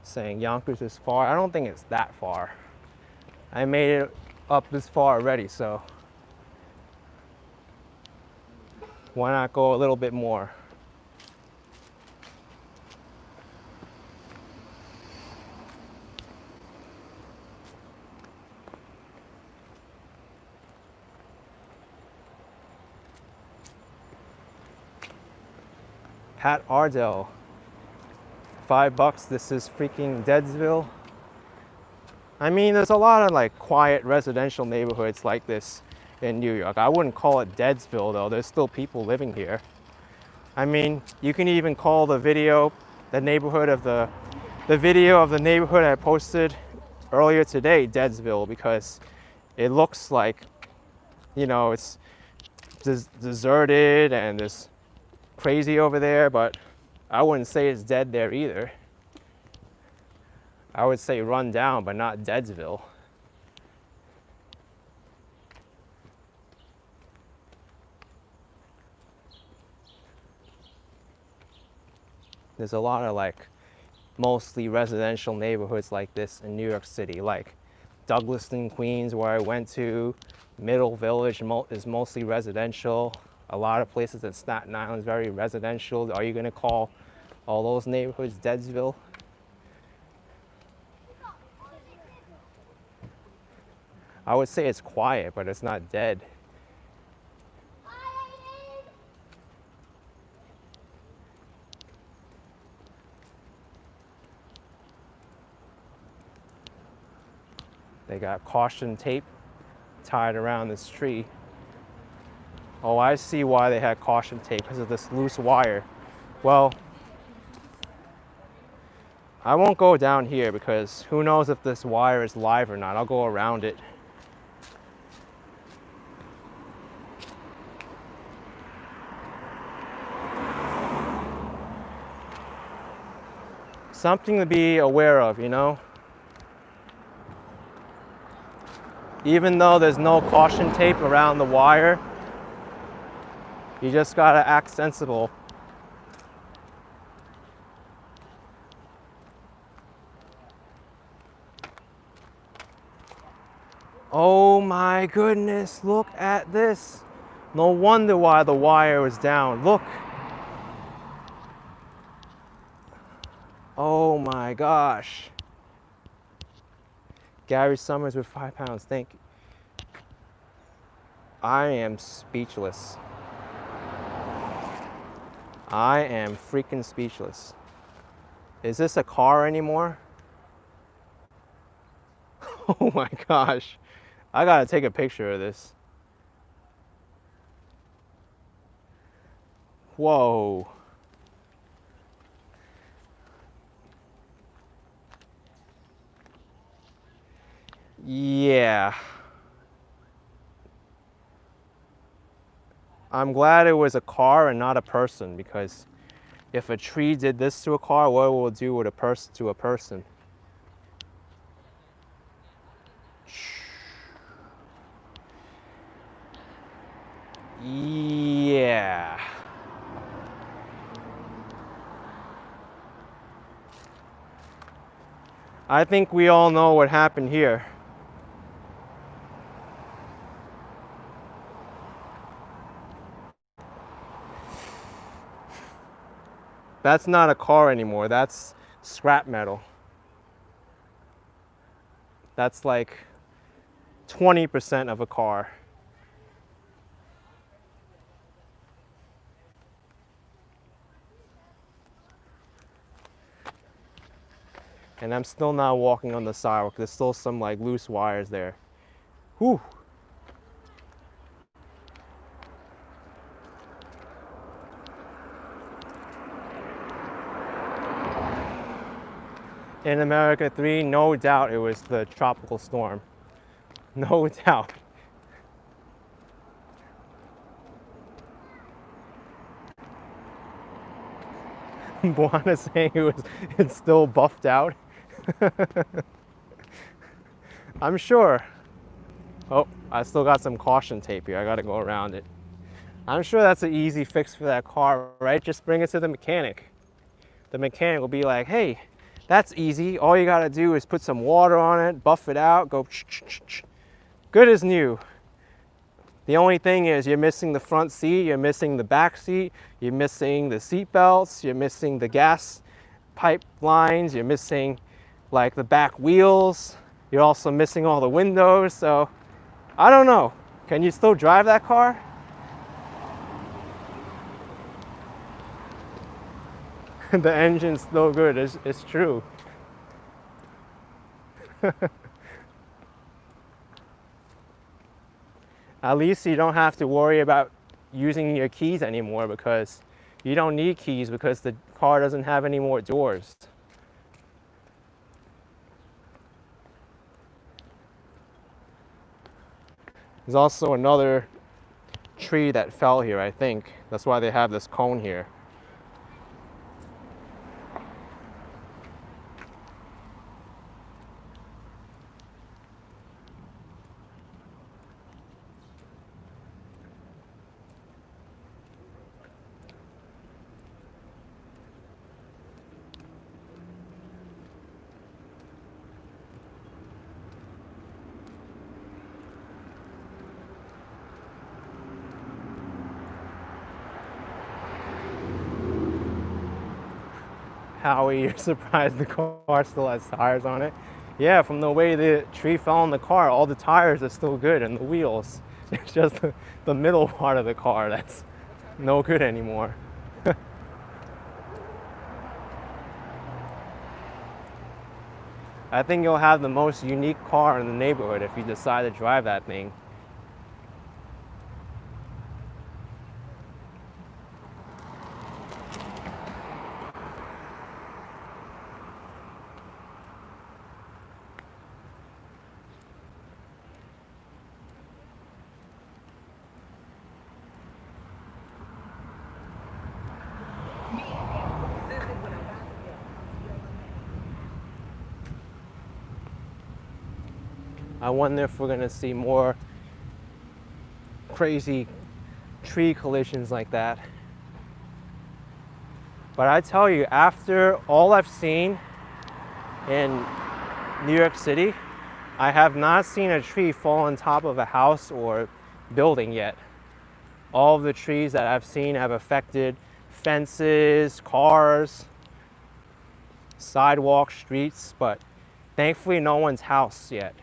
saying Yonkers is far. I don't think it's that far. I made it up this far already, so why not go a little bit more? Pat Ardell, $5. This is freaking Deadsville. I mean, there's a lot of like quiet residential neighborhoods like this in New York. I wouldn't call it Deadsville though. There's still people living here. I mean, you can even call the video, the video of the neighborhood I posted earlier today, Deadsville, because it looks like, you know, it's deserted and there's crazy over there, but I wouldn't say it's dead there either. I would say run down, but not Deadsville. There's a lot of like mostly residential neighborhoods like this in New York City, like Douglaston, Queens, where I went to. Middle Village is mostly residential. A lot of places in Staten Island is very residential. Are you gonna call all those neighborhoods Deadsville? I would say it's quiet, but it's not dead. They got caution tape tied around this tree. Oh, I see why they had caution tape, because of this loose wire. Well, I won't go down here because who knows if this wire is live or not. I'll go around it. Something to be aware of, you know? Even though there's no caution tape around the wire, you just gotta act sensible. Oh my goodness, look at this. No wonder why the wire was down. Look. Oh my gosh. Gary Summers with 5 pounds, thank you. I am speechless. I am freaking speechless. Is this a car anymore? Oh my gosh. I gotta take a picture of this. Whoa. Yeah. I'm glad it was a car and not a person, because if a tree did this to a car, what will it do with a person to a person? Yeah. I think we all know what happened here. That's not a car anymore, that's scrap metal. That's like 20% of a car. And I'm still not walking on the sidewalk. There's still some like loose wires there. Whew. In America 3, no doubt it was the tropical storm. No doubt. Buana's saying it's still buffed out. I'm sure. Oh, I still got some caution tape here. I gotta go around it. I'm sure that's an easy fix for that car, right? Just bring it to the mechanic. The mechanic will be like, hey, that's easy. All you gotta do is put some water on it, buff it out, go good as new. The only thing is you're missing the front seat, you're missing the back seat, you're missing the seat belts, you're missing the gas pipe lines, you're missing like the back wheels, you're also missing all the windows. So I don't know, can you still drive that car? The engine's still good, it's true. At least you don't have to worry about using your keys anymore, because you don't need keys because the car doesn't have any more doors. There's also another tree that fell here, I think. That's why they have this cone here. Howie, you're surprised the car still has tires on it. Yeah, from the way the tree fell on the car, all the tires are still good and the wheels. It's just the middle part of the car that's no good anymore. I think you'll have the most unique car in the neighborhood if you decide to drive that thing. I wonder if we're gonna see more crazy tree collisions like that. But I tell you, after all I've seen in New York City, I have not seen a tree fall on top of a house or building yet. All of the trees that I've seen have affected fences, cars, sidewalks, streets, but thankfully no one's house yet.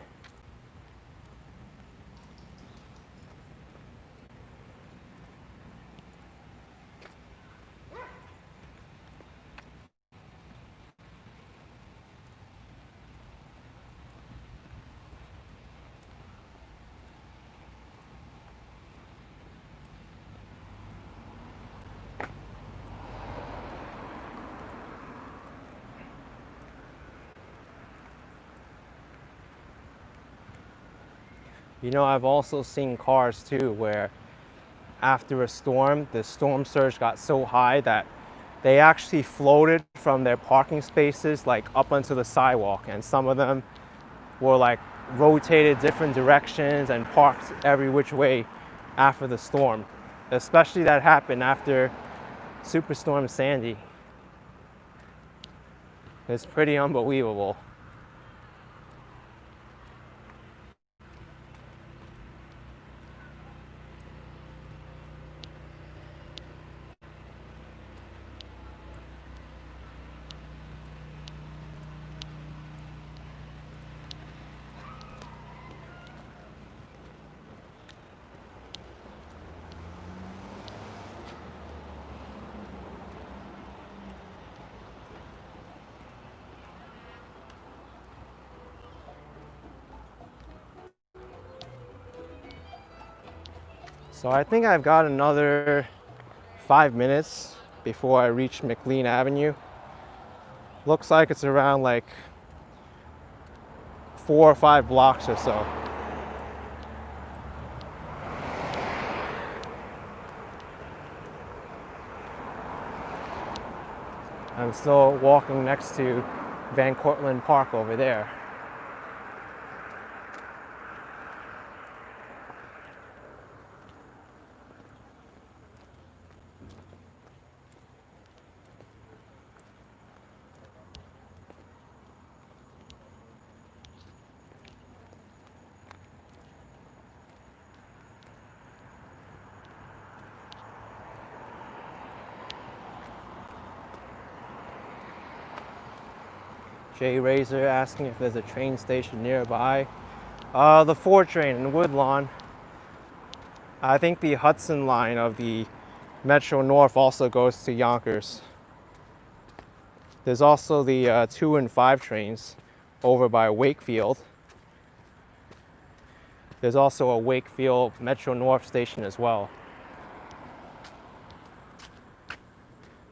You know, I've also seen cars too where after a storm, the storm surge got so high that they actually floated from their parking spaces like up onto the sidewalk, and some of them were like rotated different directions and parked every which way after the storm. Especially that happened after Superstorm Sandy. It's pretty unbelievable. So I think I've got another 5 minutes before I reach McLean Avenue. Looks like it's around like 4 or 5 blocks or so. I'm still walking next to Cortlandt Park over there. Jay Razor asking if there's a train station nearby. The 4 train in Woodlawn. I think the Hudson line of the Metro North also goes to Yonkers. There's also the 2 and 5 trains over by Wakefield. There's also a Wakefield Metro North station as well.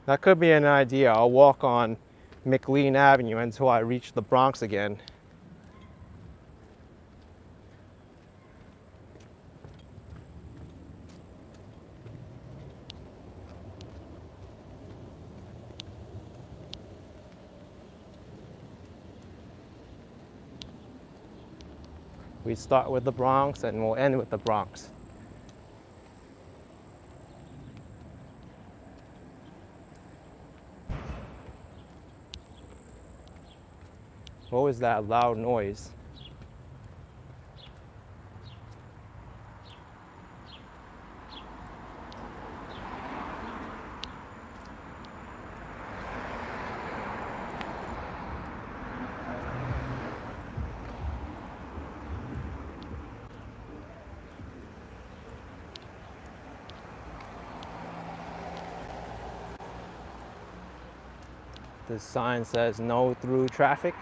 That could be an idea. I'll walk on McLean Avenue until I reach the Bronx again. We start with the Bronx and we'll end with the Bronx. What was that loud noise? This sign says no through traffic.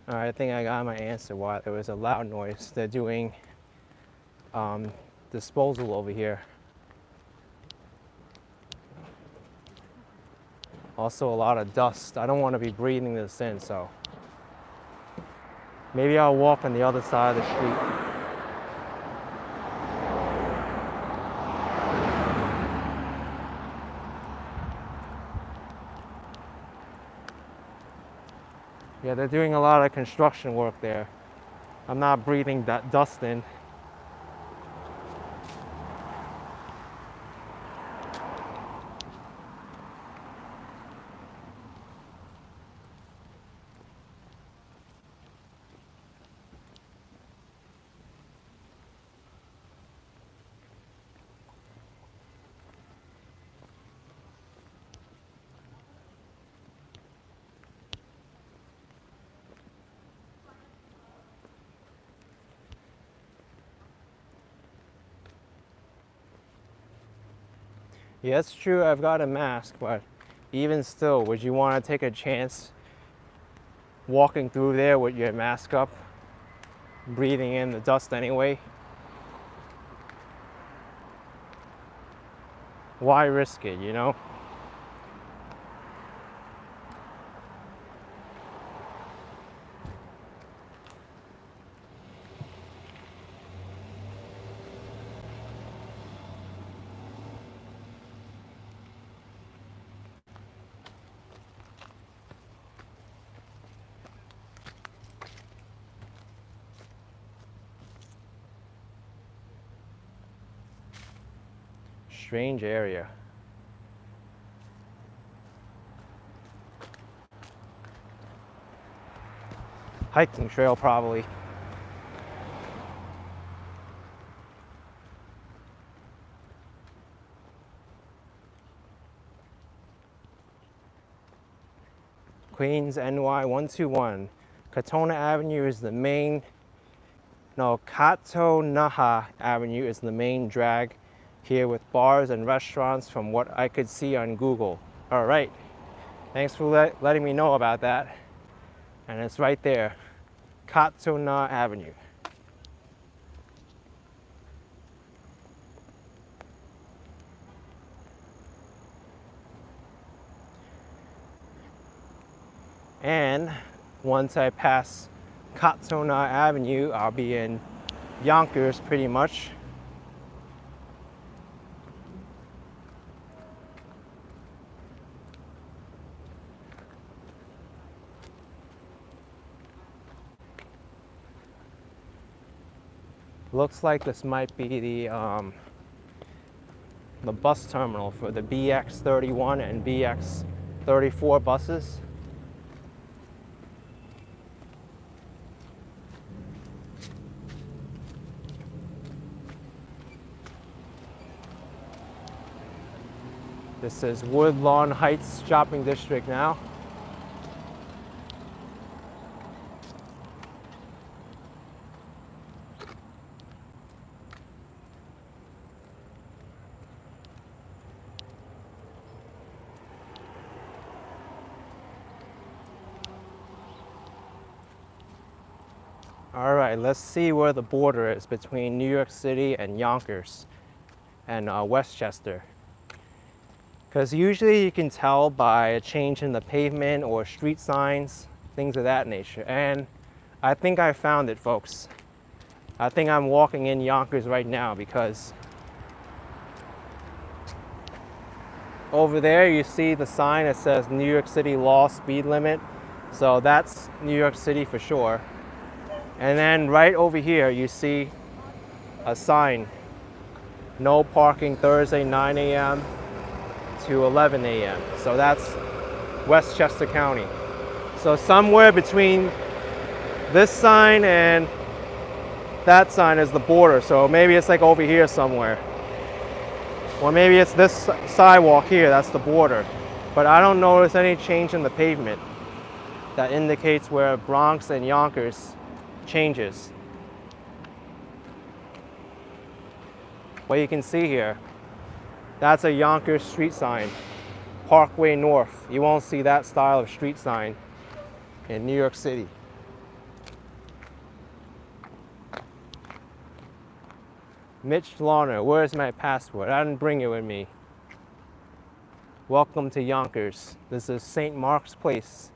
All right, I think I got my answer why there was a loud noise. They're doing disposal over here. Also a lot of dust. I don't want to be breathing this in, so maybe I'll walk on the other side of the street. Yeah, they're doing a lot of construction work there. I'm not breathing that dust in. Yeah, it's true, I've got a mask, but even still, would you want to take a chance walking through there with your mask up, breathing in the dust anyway? Why risk it, you know? Strange area. Hiking trail, probably. Queens, NY 121. Katona Avenue is the main, no, Katonaha Avenue is the main drag here with bars and restaurants from what I could see on Google. All right, thanks for letting me know about that. And it's right there, Katona Avenue. And once I pass Katona Avenue, I'll be in Yonkers pretty much. Looks like this might be the bus terminal for the BX31 and BX34 buses. This is Woodlawn Heights Shopping District now. All right, let's see where the border is between New York City and Yonkers and Westchester. Because usually you can tell by a change in the pavement or street signs, things of that nature. And I think I found it, folks. I think I'm walking in Yonkers right now because over there you see the sign that says New York City law speed limit. So that's New York City for sure. And then right over here you see a sign, no parking Thursday 9 a.m. to 11 a.m. So that's Westchester County. So somewhere between this sign and that sign is the border. So maybe it's like over here somewhere. Or maybe it's this sidewalk here, that's the border. But I don't notice any change in the pavement that indicates where Bronx and Yonkers changes. What you can see here, that's a Yonkers street sign, Parkway North. You won't see that style of street sign in New York City. Mitch Larner, where's my passport? I didn't bring it with me. Welcome to Yonkers. This is St. Mark's Place,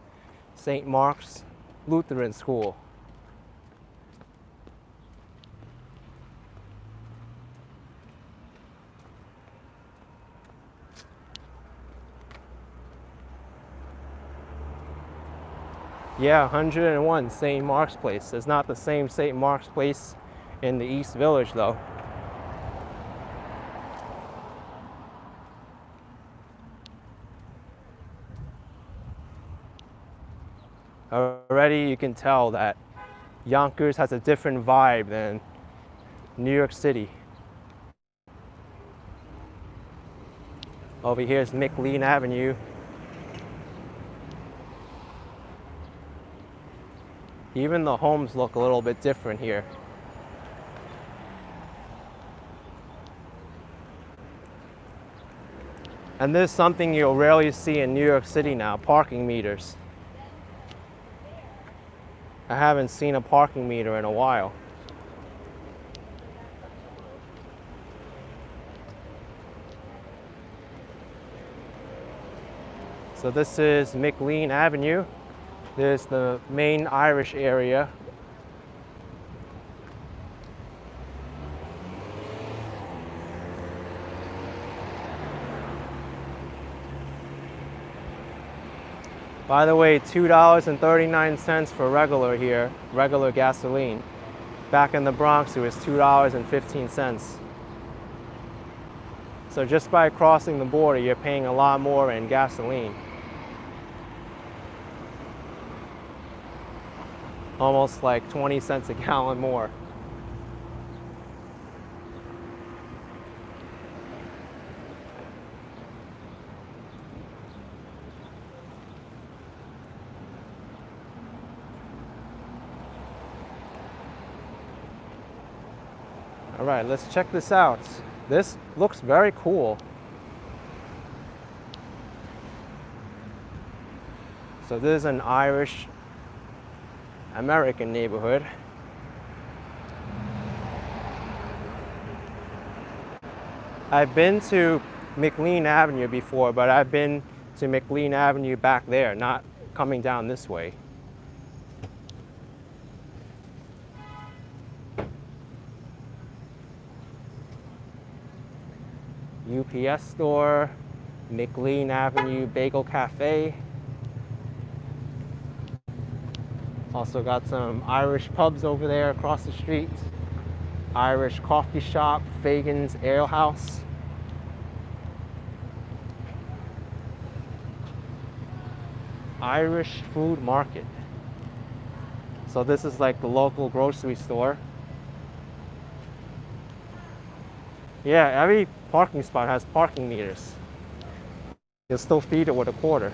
St. Mark's Lutheran School. Yeah, 101 St. Mark's Place. It's not the same St. Mark's Place in the East Village though. Already you can tell that Yonkers has a different vibe than New York City. Over here is McLean Avenue. Even the homes look a little bit different here. And this is something you'll rarely see in New York City now, parking meters. I haven't seen a parking meter in a while. So this is McLean Avenue. There's the main Irish area. By the way, $2.39 for regular here, regular gasoline. Back in the Bronx, it was $2.15. So just by crossing the border, you're paying a lot more in gasoline. Almost like 20 cents a gallon more. All right, let's check this out. This looks very cool. So this is an Irish American neighborhood. I've been to McLean Avenue before, but I've been to McLean Avenue back there, not coming down this way. UPS store, McLean Avenue Bagel Cafe. Also got some Irish pubs over there across the street. Irish coffee shop, Fagan's Ale House. Irish food market. So this is like the local grocery store. Yeah, every parking spot has parking meters. You'll still feed it with a quarter.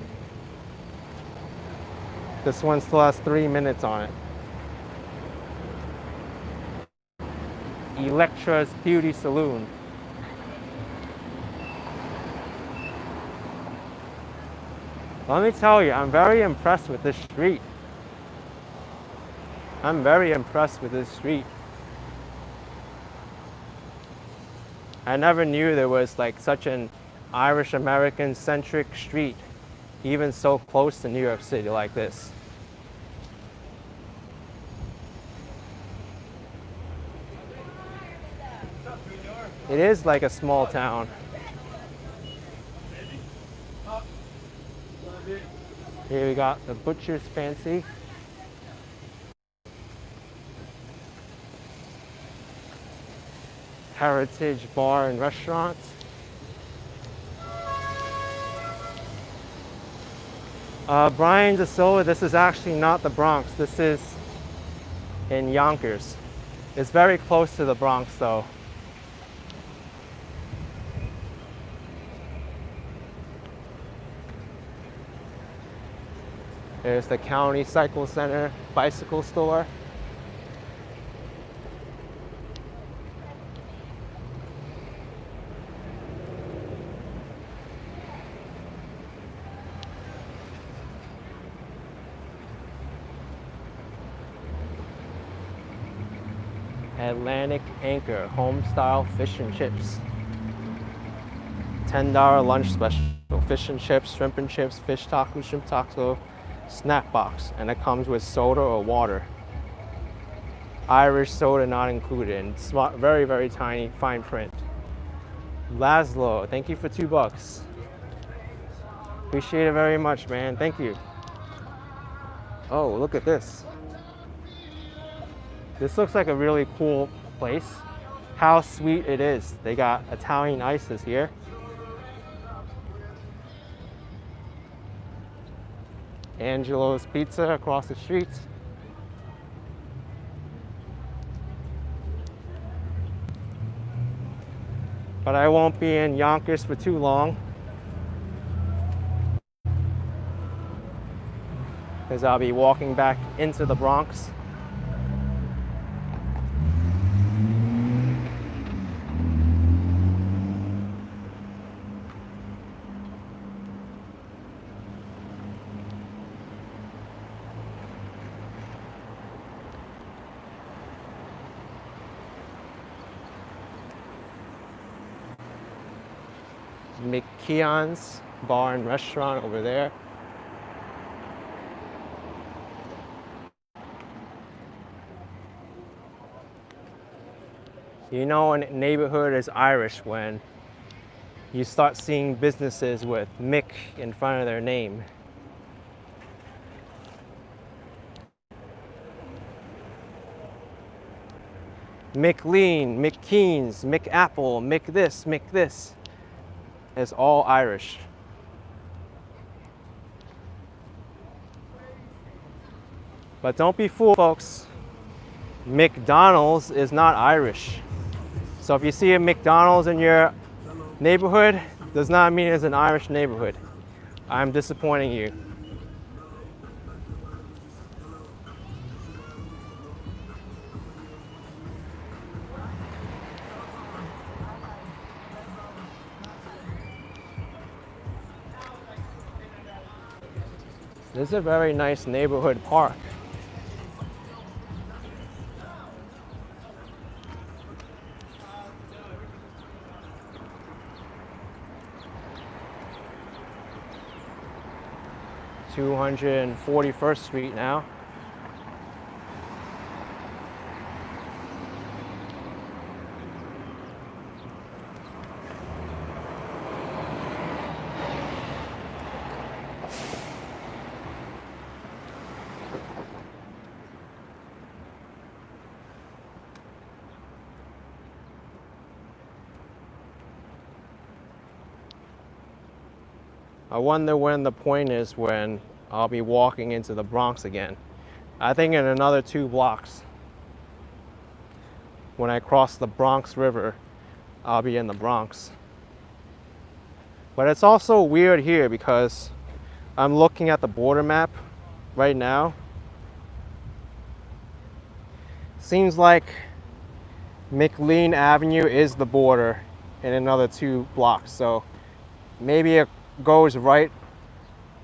This one still has 3 minutes on it. Electra's Beauty Saloon. Let me tell you, I'm very impressed with this street. I'm very impressed with this street. I never knew there was like such an Irish American centric street, even so close to New York City like this. It is like a small town. Here we got the Butcher's Fancy. Heritage Bar and Restaurant. Brian DeSilva, this is actually not the Bronx. This is in Yonkers. It's very close to the Bronx though. There's the County Cycle Center bicycle store. Atlantic Anchor home style fish and chips. $10 lunch special. Fish and chips, shrimp and chips, fish taco, shrimp taco, snack box, and it comes with soda or water. Irish soda not included, and smart, very, very tiny fine print. Laszlo, thank you for $2. Appreciate it very much, man. Thank you. Oh, look at this. This looks like a really cool place. How sweet it is. They got Italian ices here. Angelo's Pizza across the street. But I won't be in Yonkers for too long, because I'll be walking back into the Bronx. McKeon's Bar and Restaurant over there. You know a neighborhood is Irish when you start seeing businesses with Mick in front of their name. McLean, McKean's, McApple, Mick this, Mick this. It's all Irish. But don't be fooled, folks. McDonald's is not Irish. So if you see a McDonald's in your neighborhood, does not mean it's an Irish neighborhood. I'm disappointing you. This is a very nice neighborhood park. (241st Street now. I wonder when the point is when I'll be walking into the Bronx again. I think in another 2 blocks. When I cross the Bronx River, I'll be in the Bronx. But it's also weird here because I'm looking at the border map right now. Seems like McLean Avenue is the border in another 2 blocks. So maybe it goes right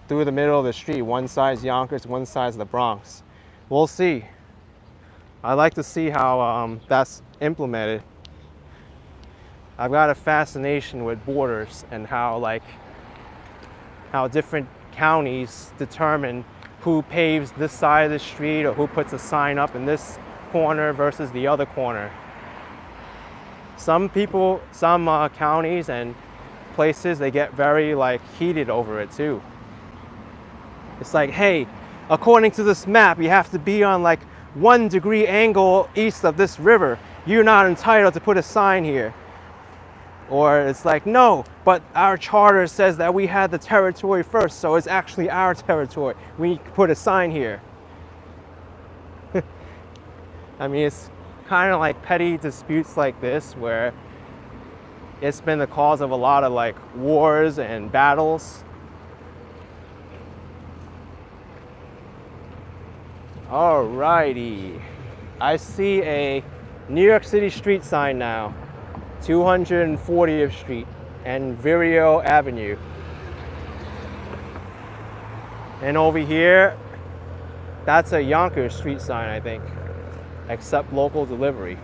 through the middle of the street. One side's Yonkers, one side's the Bronx. We'll see. I'd like to see how that's implemented. I've got a fascination with borders and how different counties determine who paves this side of the street or who puts a sign up in this corner versus the other corner. Some people, some counties and places, they get very heated over it too. It's like, hey, according to this map, you have to be on 1 degree angle east of this river. You're not entitled to put a sign here. Or it's like, no, but our charter says that we had the territory first, so it's actually our territory. We put a sign here. I mean, it's kind of like petty disputes like this where it's been the cause of a lot of like wars and battles. Alrighty, I see a New York City street sign now, 240th Street and Vireo Avenue. And over here, that's a Yonkers street sign, I think. Accept local delivery.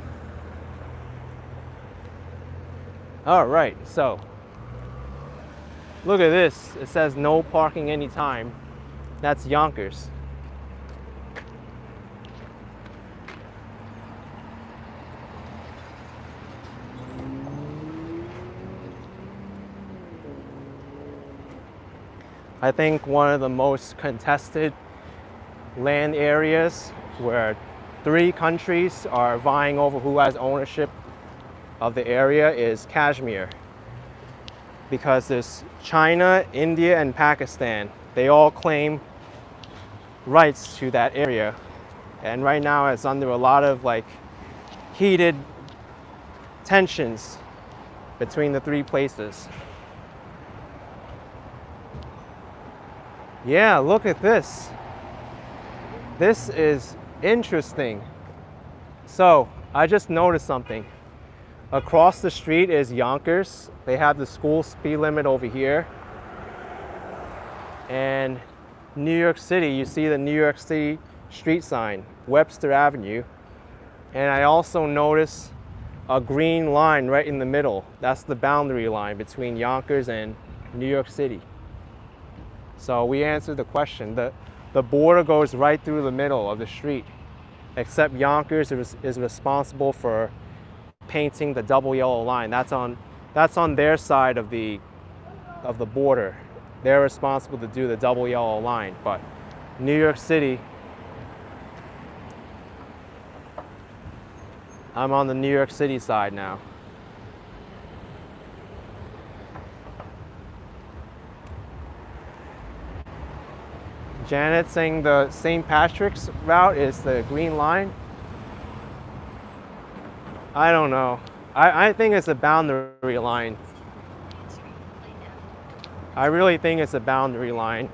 All right, so look at this. It says no parking anytime. That's Yonkers. I think one of the most contested land areas where 3 countries are vying over who has ownership of the area is Kashmir. Because there's China, India, and Pakistan. They all claim rights to that area. And right now it's under a lot of like heated tensions between the 3 places. Yeah, look at this. This is interesting. So, I just noticed something. Across the street is Yonkers. They have the school speed limit over here. And New York City, you see the New York City street sign, Webster Avenue. And I also noticed a green line right in the middle. That's the boundary line between Yonkers and New York City. So we answered the question. The border goes right through the middle of the street, except Yonkers is responsible for painting the double yellow line. That's on their side of the border. They're responsible to do the double yellow line. But New York City, I'm on the New York City side now. Janet saying the St. Patrick's route is the green line. I don't know. I think it's a boundary line. I really think it's a boundary line.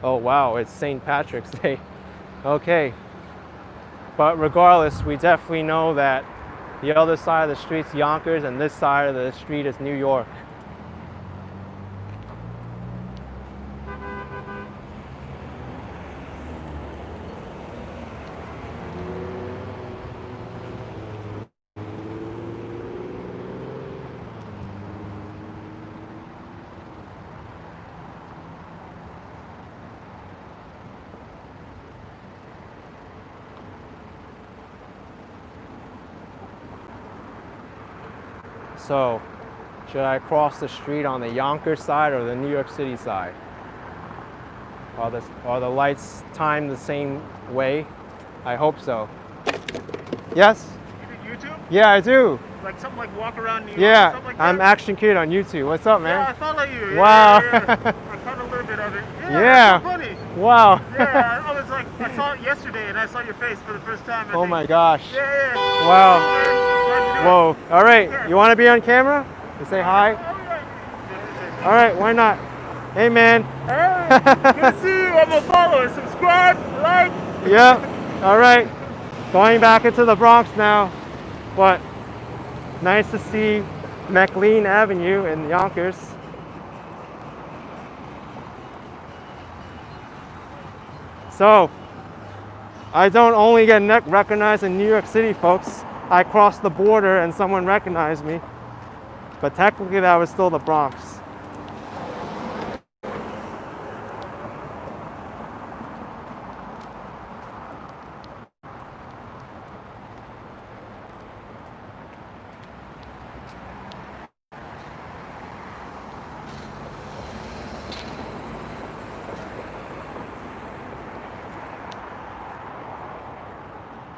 Oh wow, it's St. Patrick's Day. Okay. But regardless, we definitely know that the other side of the street's Yonkers and this side of the street is New York. So, should I cross the street on the Yonkers side or the New York City side? Are the lights timed the same way? I hope so. Yes? You do YouTube? Yeah, I do. Like something like walk around New York? Yeah, Something like I'm that? Action Kid on YouTube. What's up, man? Yeah, I follow you. Wow. Yeah. I caught a little bit of it. Yeah. Yeah. That's so funny. Wow. Yeah, I was like, I saw it yesterday and I saw your face for the first time. Oh my gosh. Yeah. Wow. Yeah. Whoa. All right. You want to be on camera? To say hi? All right. Why not? Hey, man. Hey, good to see you. I'm a follower. Subscribe, like. Yep. All right. Going back into the Bronx now. But nice to see McLean Avenue in Yonkers. So, I don't only get recognized in New York City, folks. I crossed the border and someone recognized me. But technically that was still the Bronx.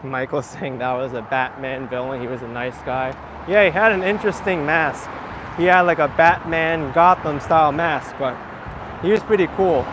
Michael saying that was a Batman villain. He was a nice guy. Yeah, he had an interesting mask. He had like a Batman Gotham style mask, but he was pretty cool.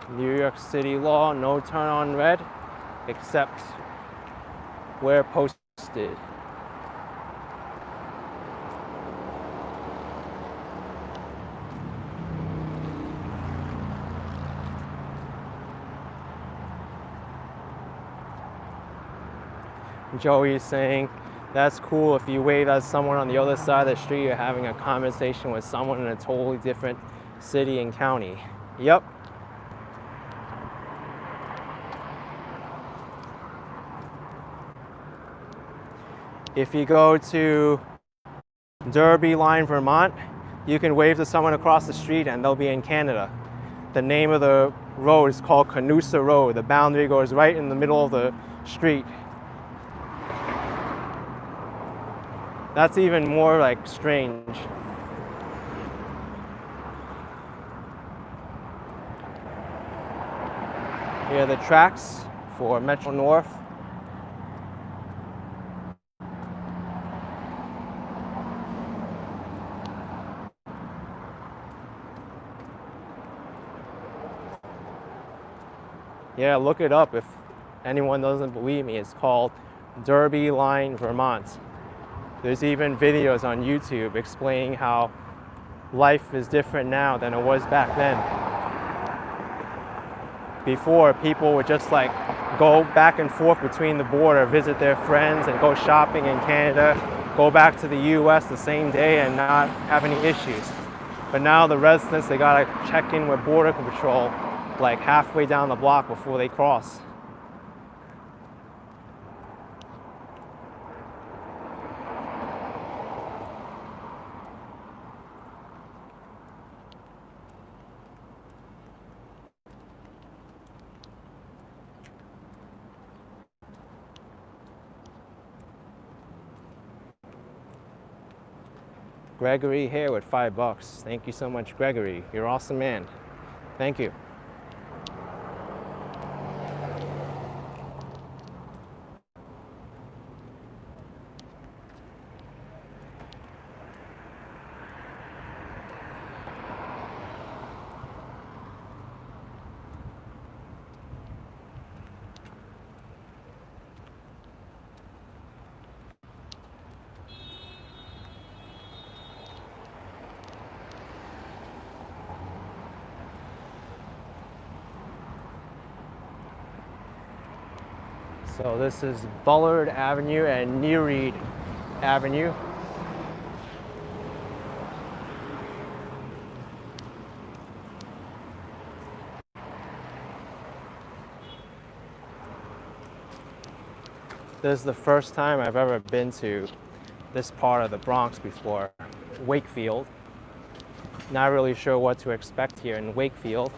New York City law, no turn on red, except where posted. Joey's saying, that's cool if you wave at someone on the other side of the street, you're having a conversation with someone in a totally different city and county. Yep. If you go to Derby Line, Vermont, you can wave to someone across the street and they'll be in Canada. The name of the road is called Canusa Road. The boundary goes right in the middle of the street. That's even more like strange. Here are the tracks for Metro North. Yeah, look it up if anyone doesn't believe me. It's called Derby Line, Vermont. There's even videos on YouTube explaining how life is different now than it was back then. Before, people would just like go back and forth between the border, visit their friends and go shopping in Canada, go back to the US the same day and not have any issues. But now the residents, they gotta check in with Border Patrol like halfway down the block before they cross. Gregory here with $5. Thank you so much, Gregory. You're an awesome man. Thank you. So this is Bullard Avenue and Nereid Avenue. This is the first time I've ever been to this part of the Bronx before, Wakefield. Not really sure what to expect here in Wakefield.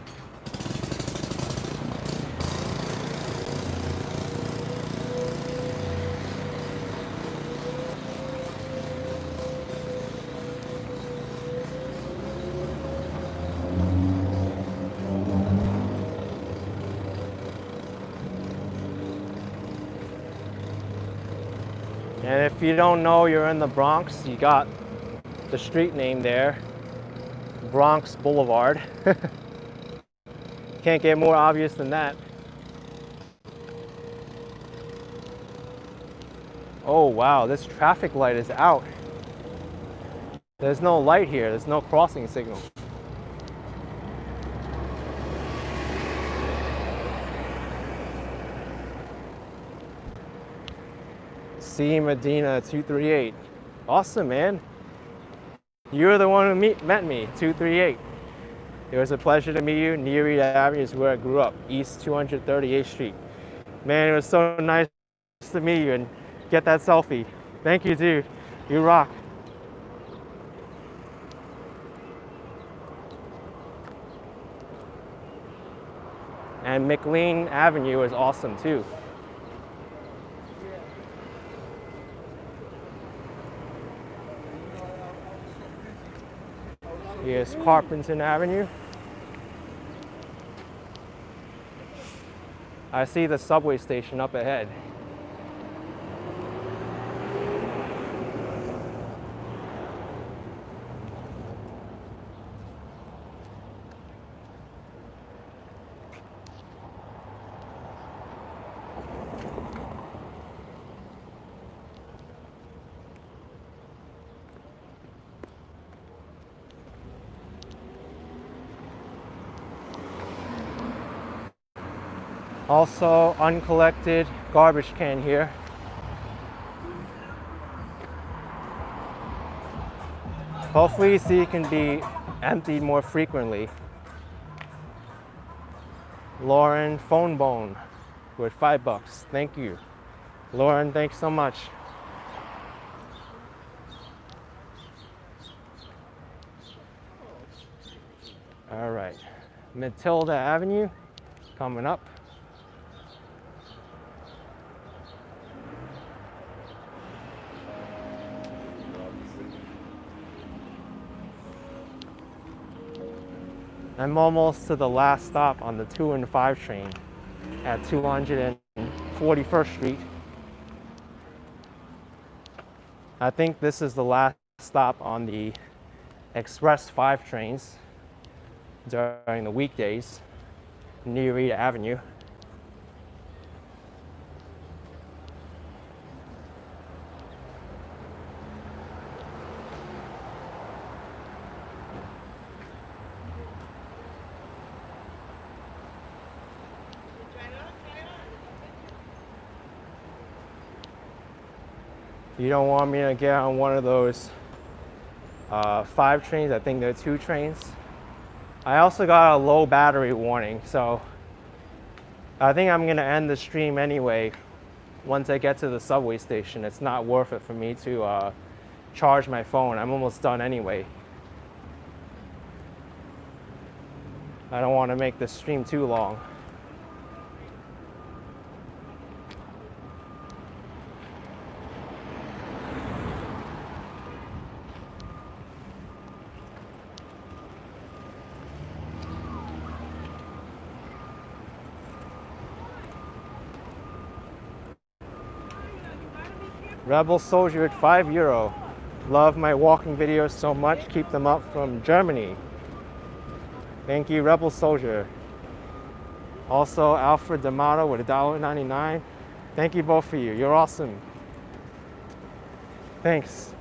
And if you don't know you're in the Bronx, you got the street name there, Bronx Boulevard. Can't get more obvious than that. Oh wow, this traffic light is out. There's no light here, there's no crossing signal. C Medina 238. Awesome, man. You're the one who met me, 238. It was a pleasure to meet you. Nereid Avenue is where I grew up, East 238th Street. Man, it was so nice to meet you and get that selfie. Thank you, dude. You rock. And McLean Avenue is awesome too. Here's Cortlandt Avenue. I see the subway station up ahead. Also, uncollected garbage can here. Hopefully, so it can be emptied more frequently. Lauren Phone Bone with $5. Thank you. Lauren, thanks so much. All right, Matilda Avenue coming up. I'm almost to the last stop on the 2 and 5 train at 241st Street. I think this is the last stop on the Express 5 trains during the weekdays, near Rita Avenue. You don't want me to get on one of those 5 trains. I think they're 2 trains. I also got a low battery warning, so I think I'm gonna end the stream anyway. Once I get to the subway station, it's not worth it for me to charge my phone. I'm almost done anyway. I don't want to make this stream too long. Rebel Soldier at €5. Love my walking videos so much. Keep them up from Germany. Thank you, Rebel Soldier. Also, Alfred D'Amato with $1.99. Thank you both of you. You're awesome. Thanks.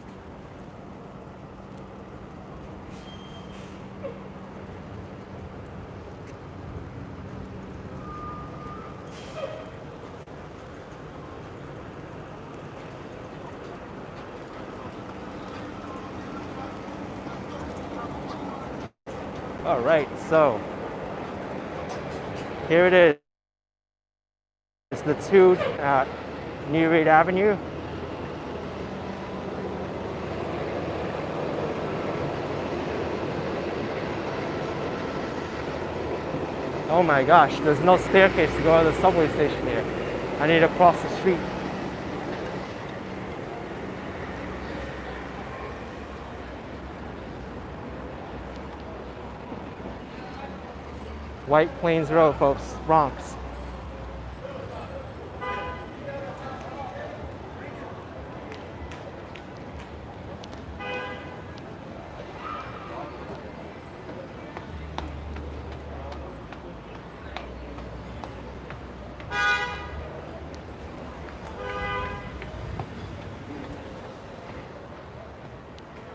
All right, so here it is. It's the 2 at New Reed Avenue. Oh my gosh, there's no staircase to go to the subway station here. I need to cross the street. White Plains Road, folks, Bronx.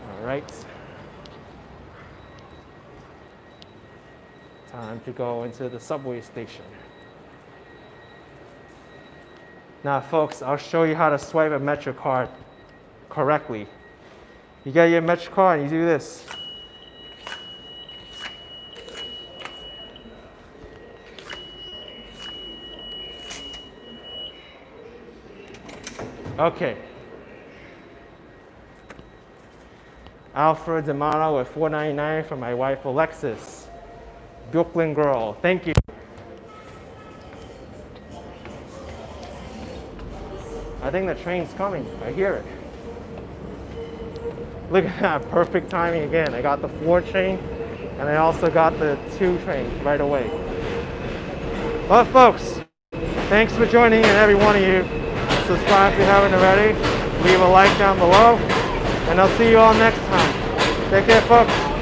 All right. Time to go into the subway station. Now, folks, I'll show you how to swipe a Metro card correctly. You get your Metro card and you do this. Okay. Alfred D'Amato with $4.99 for my wife Alexis. Brooklyn girl, thank you. think the train's coming. I hear it. Look at that, perfect timing again. I got the 4 train and I also got the 2 train right away. Well, folks, thanks for joining, and every one of you. Subscribe if you haven't already. Leave a like down below, and I'll see you all next time. Take care, folks.